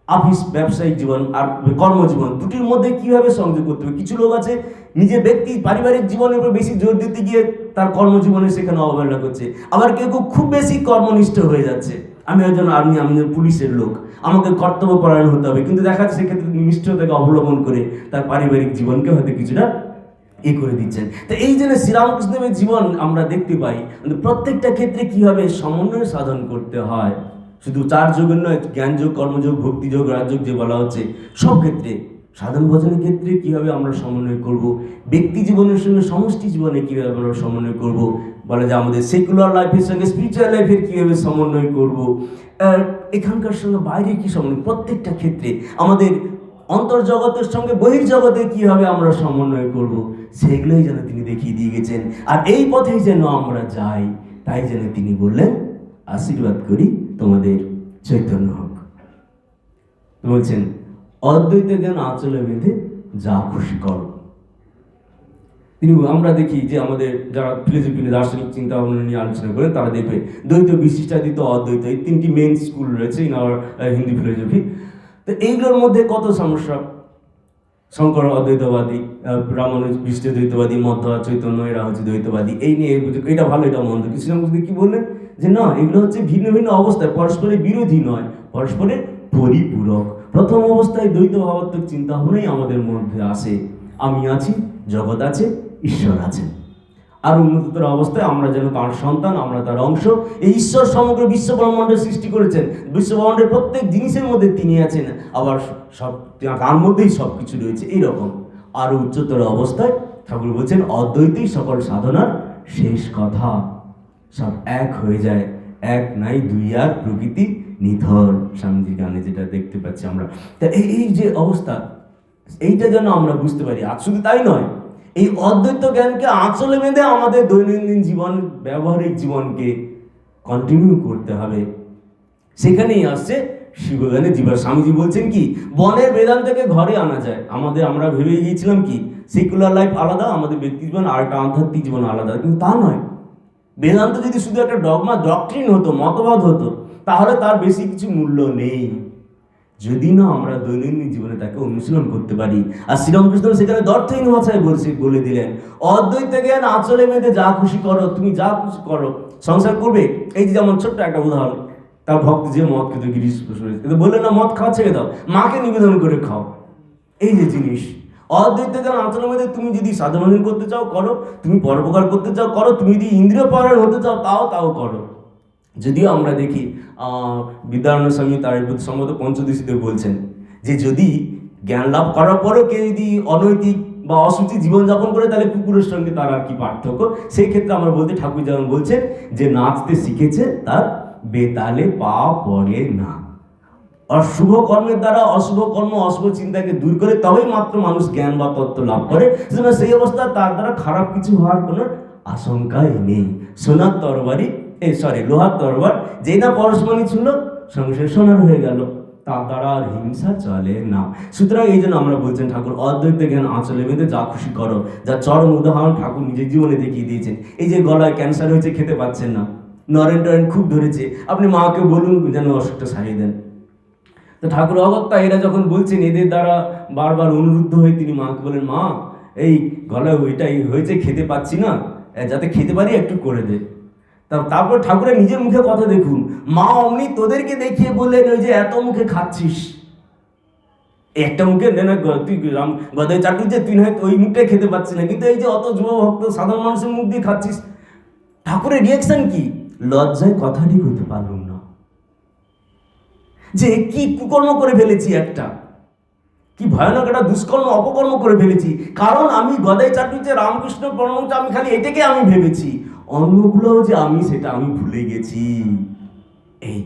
অফিস ব্যবসায়িক জীবন আর কর্মজীবন দুটির মধ্যে কিভাবে সংযোগ করতে হবে। কিছু লোক আছে নিজের ব্যক্তি পারিবারিক জীবনের উপর বেশি জোর দিতে গিয়ে তার কর্মজীবনে সেখানে অবহেলা করছে, আবার কেউ কেউ খুব বেশি কর্মনিষ্ঠ হয়ে যাচ্ছে। আমি একজন আর্মি, আমি পুলিশের লোক, আমাকে কর্তব্য পরায়ণ হতে হবে, কিন্তু দেখা যাচ্ছে সেক্ষেত্রে নিষ্ঠতাকে অবলম্বন করে তার পারিবারিক জীবনকে হয়তো কিছুটা করে দিচ্ছেন। তো এই জন্য শ্রীরামকৃষ্ণের জীবন আমরা দেখতে পাই প্রত্যেকটা ক্ষেত্রে কিভাবে সমন্বয় সাধন করতে হয়। শুধু 4 যোগের নয়, জ্ঞানযোগ, কর্মযোগ, ভক্তিযোগ, রাজযোগ যে বলা হচ্ছে, সব ক্ষেত্রে সাধন ভজনের ক্ষেত্রে কিভাবে আমরা সমন্বয় করব, ব্যক্তি জীবনের সঙ্গে সমষ্টি জীবনে কিভাবে আমরা সমন্বয় করব, বলে যে আমাদের সেকুলার লাইফের সঙ্গে স্পিরিচুয়াল লাইফের কিভাবে সমন্বয় করব, এখানকার সঙ্গে বাইরে কি সমন্বয়, প্রত্যেকটা ক্ষেত্রে আমাদের অন্তর্জগতের সঙ্গে বহির্জগতে কিভাবে আমরা সমন্বয় করব, সেগুলোই যেন তিনি দেখিয়ে দিয়ে গেছেন। আর এই পথেই যেন আমরা যাই, তাই যেন তিনি বললেন, আশীর্বাদ করি তোমাদের চৈতন্য হোক। বলছেন অদ্বৈত জ্ঞান আঁচলে বেঁধে যা খুশি করো। তিনি আমরা দেখি যে আমাদের যারা ফিলোসফি দার্শনিক চিন্তা ভাবনা নিয়ে আলোচনা করেন, তারা দেখবে দ্বৈত, বিশিষ্টাদ্বৈত, অদ্বৈত, এই 3টি মেইন স্কুল রয়েছে ইন আওয়ার হিন্দি ফিলোসফি। তো এইগুলোর মধ্যে কত সমস্যা, শঙ্কর অদ্বৈতবাদী, রামানুজ বিশিষ্ট দ্বৈতবাদী, মধ্ব চৈতন্য এরা হচ্ছে দ্বৈতবাদী। এই নিয়ে এটা ভালো এটা মন্দ, কৃষ্ণমূর্তি কি বললেন যে না, এগুলো হচ্ছে ভিন্ন ভিন্ন অবস্থায়, পরস্পরের বিরোধী নয়, পরস্পরের পরিপূরক। প্রথম অবস্থায় দ্বৈত ভাবাত্মক চিন্তা ভাবনাই আমাদের মধ্যে আসে, আমি আছি, জগৎ আছে, ঈশ্বর আছে। আর উন্নততর অবস্থায় আমরা যেন তার সন্তান, আমরা তার অংশ। এই ঈশ্বর সমগ্র বিশ্ব ব্রহ্মাণ্ডের সৃষ্টি করেছেন, বিশ্ব ব্রহ্মাণ্ডের প্রত্যেক জিনিসের মধ্যে তিনি আছেন, আবার সব তার মধ্যেই সব কিছু রয়েছে। এইরকম আরো উচ্চতর অবস্থায় ঠাকুর বলছেন অদ্বৈতই সকল সাধনার শেষ কথা, সব এক হয়ে যায়, এক নাই দুই আর প্রকৃতি নিথর, স্বামীজির গানে যেটা দেখতে পাচ্ছি আমরা। তা এই যে অবস্থা, এইটা যেন আমরা বুঝতে পারি। আর শুধু তাই নয়, এই অদ্বৈত জ্ঞানকে আঁচলে বেঁধে আমাদের দৈনন্দিন জীবন, ব্যবহারিক জীবনকে কন্টিনিউ করতে হবে। সেখানেই আসছে শিবজ্ঞানের জীবন। স্বামীজি বলছেন কি, বনের বেদান্তকে ঘরে আনা যায়। আমরা ভেবে গিয়েছিলাম কি সেকুলার লাইফ আলাদা, আমাদের ব্যক্তি জীবন আর একটা আধ্যাত্মিক জীবন আলাদা, কিন্তু তা নয়। বেদান্ত যদি শুধু একটা ডগমা, ডক্ট্রিন হতো, মতবাদ হতো, তাহলে তার বেশি কিছু মূল্য নেই, যদি না আমরা দৈনন্দিন জীবনে তাকে অনুশীলন করতে পারি। আর শ্রীরামকৃষ্ণ সেখানে দর্থহীন ভাষায় বলে দিলেন, অদ্বৈত জ্ঞান আঁচলে বেঁধে যা খুশি করো, তুমি যা খুশি করো, সংসার করবে। এই যে যেমন ছোট্ট একটা উদাহরণ, তার ভক্ত যে মদ খেতে গিরিশ বললেন না, মদ খাওয়া ছেড়ে দাও, মাকে নিবেদন করে খাও। এই যে জিনিস অদ্বৈত জ্ঞান আঁচলে বেঁধে তুমি যদি সাধন করতে চাও করো, তুমি পরোপকার করতে চাও করো, তুমি যদি ইন্দ্রিয় পরায়ণ হতে চাও তাও করো। যদিও আমরা দেখি বিদ্যারণ্য স্বামী তার সম্ভবত পঞ্চদশীতে বলছেন যে যদি জ্ঞান লাভ করার পরেও কেউ যদি অনৈতিক বা অসুচি জীবনযাপন করে, তাহলে কুকুরের সঙ্গে তার আর কি পার্থক্য। সেই ক্ষেত্রে আমরা বলতে ঠাকুর যেমন বলছেন যে নাচতে শিখেছে তার বেতালে পা পড়ে না। অশুভ কর্মের দ্বারা অশুভ কর্ম, অশুভ চিন্তাকে দূর করে তবেই মাত্র মানুষ জ্ঞান বা তত্ত্ব লাভ করে। সেই অবস্থায় তার দ্বারা খারাপ কিছু হওয়ার কোনো আশঙ্কাই নেই। সোনার তরবারি লোহার তরবার যেই না পরশমণি ছিল, সংসার সোনার হয়ে গেল, তার দ্বারা আর হিংসা চলে না। সুতরাং এই জন্য আমরা বলছেন ঠাকুর অদ্বৈত জ্ঞান আঁচলে বেঁধে যা খুশি করো, যা চরম উদাহরণ ঠাকুর নিজের জীবনে দেখিয়ে দিয়েছেন। এই যে গলায় ক্যান্সার হয়েছে, খেতে পাচ্ছেন না, নরেন টরেন খুব ধরেছে, আপনি মাকে বলুন যেন অসুখটা সারিয়ে দেন। তো ঠাকুর অগত্যা এরা যখন বলছেন, এদের দ্বারা বারবার অনুরুদ্ধ হয়ে তিনি মাকে বলেন, মা এই গলায় ওইটাই হয়েছে, খেতে পাচ্ছি না, যাতে খেতে পারি একটু করে দে। তারপর ঠাকুরের নিজের মুখে কথা দেখুন, মা অমনি তোদেরকে দেখিয়ে বললেন, ওই যে এত মুখে খাচ্ছিস, একটা মুখে তুই গদাই চাটু যে তুই হয়তো ওই মুখটাই খেতে পাচ্ছিস না, কিন্তু এই যে অত যুব ভক্ত সাধারণ মানুষের মুখ দিয়ে খাচ্ছিস। ঠাকুরের রিয়াকশন কি? লজ্জায় কথা ঠিক হতে পারলাম না, যে কি কুকর্ম করে ফেলেছি, একটা কি ভয়ানক একটা দুষ্কর্ম অপকর্ম করে ফেলেছি। কারণ আমি গদাই চাটুর্যে রামকৃষ্ণ পরমহংস, আমি খালি এটাকে আমি ভেবেছি, অন্যগুলো যে আমি সেটা আমি ভুলে গেছি। এই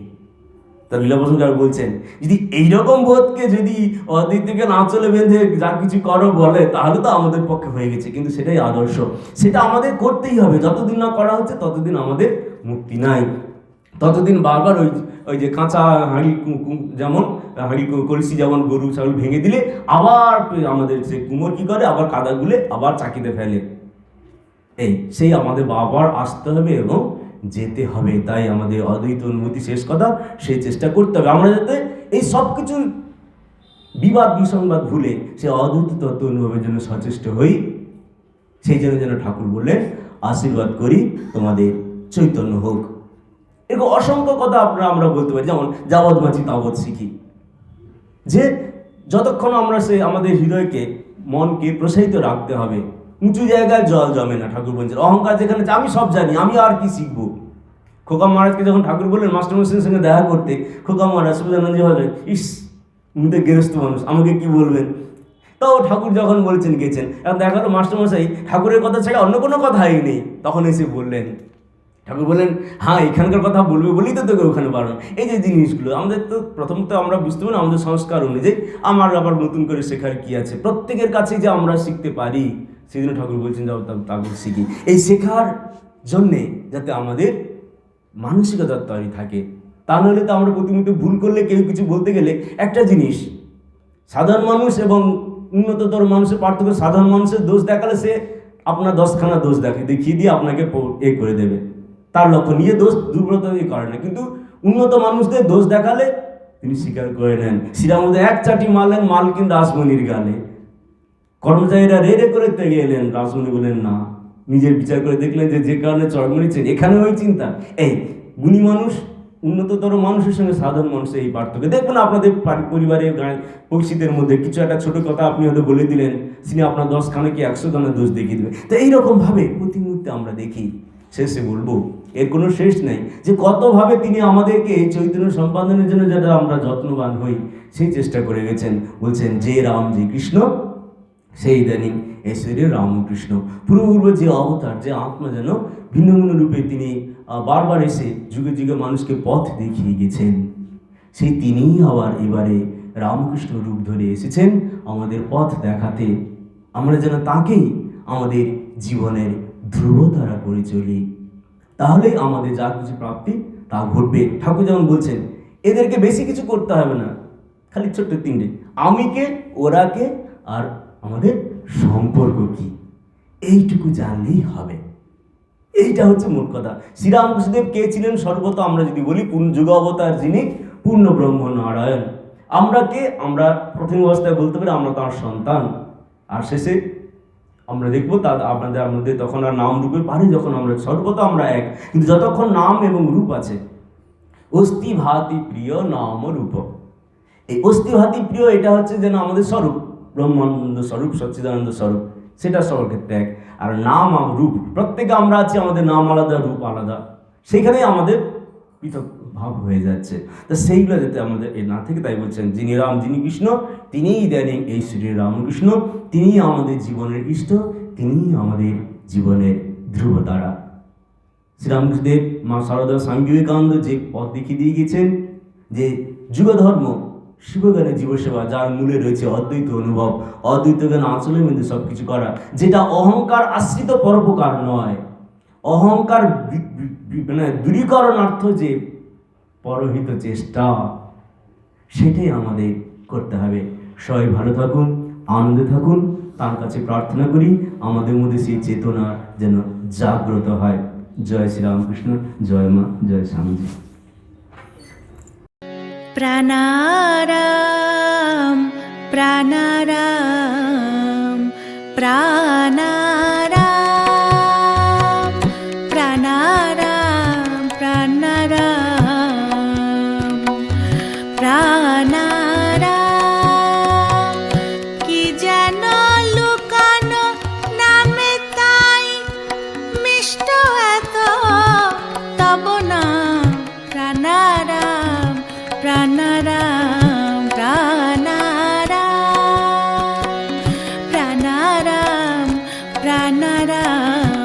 তার লীলাবসনকার বলছেন, যদি এইরকম বোধকে যদি অদ্বৈত থেকে না চলে বেঁধে যা কিছু করো বলে, তাহলে তো আমাদের পক্ষে হয়ে গেছে। কিন্তু সেটাই আদর্শ, সেটা আমাদের করতেই হবে। যতদিন না করা হচ্ছে ততদিন আমাদের মুক্তি নাই। ততদিন বারবার ওই ওই যে কাঁচা হাঁড়ি যেমন হাঁড়ি কলসি যেমন গরু ছাগল ভেঙে দিলে আবার আমাদের সে কুমোর কী করে, আবার কাদা গুলে আবার চাকিতে ফেলে। সেই আমাদের বারবার আসতে হবে এবং যেতে হবে। তাই আমাদের অদ্বৈত অনুভূতি শেষ কথা, সেই চেষ্টা করতে হবে আমরা যাতে এই সব কিছু বিবাদ বিসংবাদ ভুলে সে অদ্বৈত তত্ত্ব অনুভবের জন্য সচেষ্ট হই। সেই জন্য যেন ঠাকুর বললেন, আশীর্বাদ করি তোমাদের চৈতন্য হোক। এরকম অসংখ্য কথা আমরা বলতে পারি, যেমন যাবৎ বাঁচি তাবৎ শিখি, যে যতক্ষণ আমরা সে আমাদের হৃদয়কে মনকে প্রসারিত রাখতে হবে। উঁচু জায়গায় জল জমে না, ঠাকুর বলছেন। অহংকার যেখানে আমি সব জানি, আমি আর কি শিখবো। খোকা মহারাজকে যখন ঠাকুর বললেন মাস্টারমশাইয়ের সঙ্গে দেখা করতে, খোকা মহারাজ সুবিধানন্দজি হলেন, ইস উনি তো গেরস্থ মানুষ, আমাকে কি বলবেন। তাও ঠাকুর যখন বলছেন গেছেন, এখন দেখা গেল মাস্টারমশাই ঠাকুরের কথা ছাড়া অন্য কোনো কথাই নেই। তখন এসে বললেন, ঠাকুর বললেন, হ্যাঁ এখানকার কথা বলবে বলেই তো তোকে ওখানে বাড়ানো। এই যে জিনিসগুলো আমাদের তো প্রথমত আমরা বুঝতে পারি আমাদের সংস্কার অনুযায়ী আমার আবার নতুন করে শেখার কি আছে। প্রত্যেকের কাছেই যে আমরা শিখতে পারি, সেই জন্য ঠাকুর বলছেন যাও তারপর শিখি। এই শেখার জন্যে যাতে আমাদের মানসিকতার তৈরি থাকে, তা নাহলে তো আমরা প্রতিমুহূর্তে ভুল করলে কেউ কিছু বলতে গেলে একটা জিনিস, সাধারণ মানুষ এবং উন্নততর মানুষের পার্থক্য, সাধারণ মানুষের দোষ দেখালে সে আপনার 10খানা দোষ দেখিয়ে দিয়ে আপনাকে করে দেবে, তার লক্ষ্য নিয়ে দোষ দুর্বলতা দিয়ে করে না। কিন্তু উন্নত মানুষদের দোষ দেখালে তিনি স্বীকার করে নেন। শ্রীরামদে এক চাটি মারলেন মালকিন রাসমণির গালে, কর্মচারীরা রে রে করে তেগে এলেন, রাসমণি বলেন না, নিজের বিচার করে দেখলেন যে কারণে চড় মেরেছেন এখানে ওই চিন্তা। এই গুণী মানুষ উন্নততর মানুষের সঙ্গে সাধারণ মানুষের এই পার্থক্য দেখবেন। আপনাদের পরিবারের পরিচিতের মধ্যে কিছু একটা ছোট কথা আপনি হয়তো বলে দিলেন, তিনি আপনার 10খানা কি 100খানা দোষ দেখিয়ে দেবে। তো এইরকমভাবে প্রতি মুহূর্তে আমরা দেখি। শেষে বলবো, এর কোনো শেষ নেই যে কতভাবে তিনি আমাদেরকে চৈতন্য সম্পাদনের জন্য যাতে আমরা যত্নবান হই সেই চেষ্টা করে গেছেন। বলছেন যে রাম যে কৃষ্ণ সেই ইদানিং এসে রামকৃষ্ণ। পূর্ব যে অবতার, যে আত্মা যেন ভিন্ন ভিন্ন রূপে তিনি বারবার এসে যুগে যুগে মানুষকে পথ দেখিয়ে গেছেন, সেই তিনিই আবার এবারে রামকৃষ্ণ রূপ ধরে এসেছেন আমাদের পথ দেখাতে। আমরা যেন তাকেই আমাদের জীবনের ধ্রুবতারা করে চলি, তাহলেই আমাদের যা কিছু প্রাপ্তি তা ঘটবে। ঠাকুর যেমন বলছেন, এদেরকে বেশি কিছু করতে হবে না, খালি ছোট্ট 3টে, আমিকে, ওরাকে আর আমাদের সম্পর্ক কি, এইটুকু জানলেই হবে। এইটা হচ্ছে মোট কথা। শ্রীরামকৃষ্ণদেব কে ছিলেন? সর্বত আমরা যদি বলি যুগ অবতার যিনি পূর্ণ ব্রহ্ম নারায়ণ। আমরা কে? আমরা প্রথম অবস্থায় বলতে পারি আমরা তার সন্তান, আর শেষে আমরা দেখবো আপনাদের তখন আর নাম রূপে পারি, যখন আমরা সর্বত আমরা এক, কিন্তু যতক্ষণ নাম এবং রূপ আছে। অস্থি ভাতি প্রিয় নাম রূপ। এই অস্থি ভাতি প্রিয় এটা হচ্ছে যেন আমাদের স্বরূপ, ব্রহ্মানন্দ স্বরূপ, সচ্চিদানন্দ স্বরূপ, সেটা সবার ক্ষেত্রে এক। আর নাম আর রূপ, প্রত্যেকে আমরা আছি, আমাদের নাম আলাদা, রূপ আলাদা, সেখানেই আমাদের পৃথক ভাব হয়ে যাচ্ছে। তা সেইগুলো যাতে আমাদের এ না থেকে, তাই বলছেন যিনি রাম যিনি কৃষ্ণ তিনিই ইদানিং এই শ্রী রামকৃষ্ণ, তিনিই আমাদের জীবনের ইষ্ট, তিনিই আমাদের জীবনের ধ্রুবতারা। শ্রীরামকৃষ্ণদেব, মা সারদা, স্বামী বিবেকানন্দ যে পথ দেখিয়ে দিয়ে গেছেন, যে যুগধর্ম শিবজ্ঞানের জীবসেবা, যার মূলে রয়েছে অদ্বৈত অনুভব, অদ্বৈত জ্ঞান আচলের মধ্যে সব কিছু করা, যেটা অহংকার আশ্রিত পরোপকার নয়, অহংকার মানে দূরীকরণার্থ যে পরহিত চেষ্টা, সেটাই আমাদের করতে হবে। সবাই ভালো থাকুন, আনন্দে থাকুন, তার কাছে প্রার্থনা করি আমাদের মধ্যে সেই চেতনা যেন জাগ্রত হয়। জয় শ্রীরামকৃষ্ণ, জয় মা, জয় স্বামীজি। প্রাণারাম প্রাণারাম প্রাণারাম প্রাণারাম প্রাণারাম প্রাণারাম। কি যেন লুকানো নামে তাই মিষ্ট এত তব নাম। প্রাণারাম প্রাণারাম প্রাণারাম প্রাণারাম প্রাণারাম।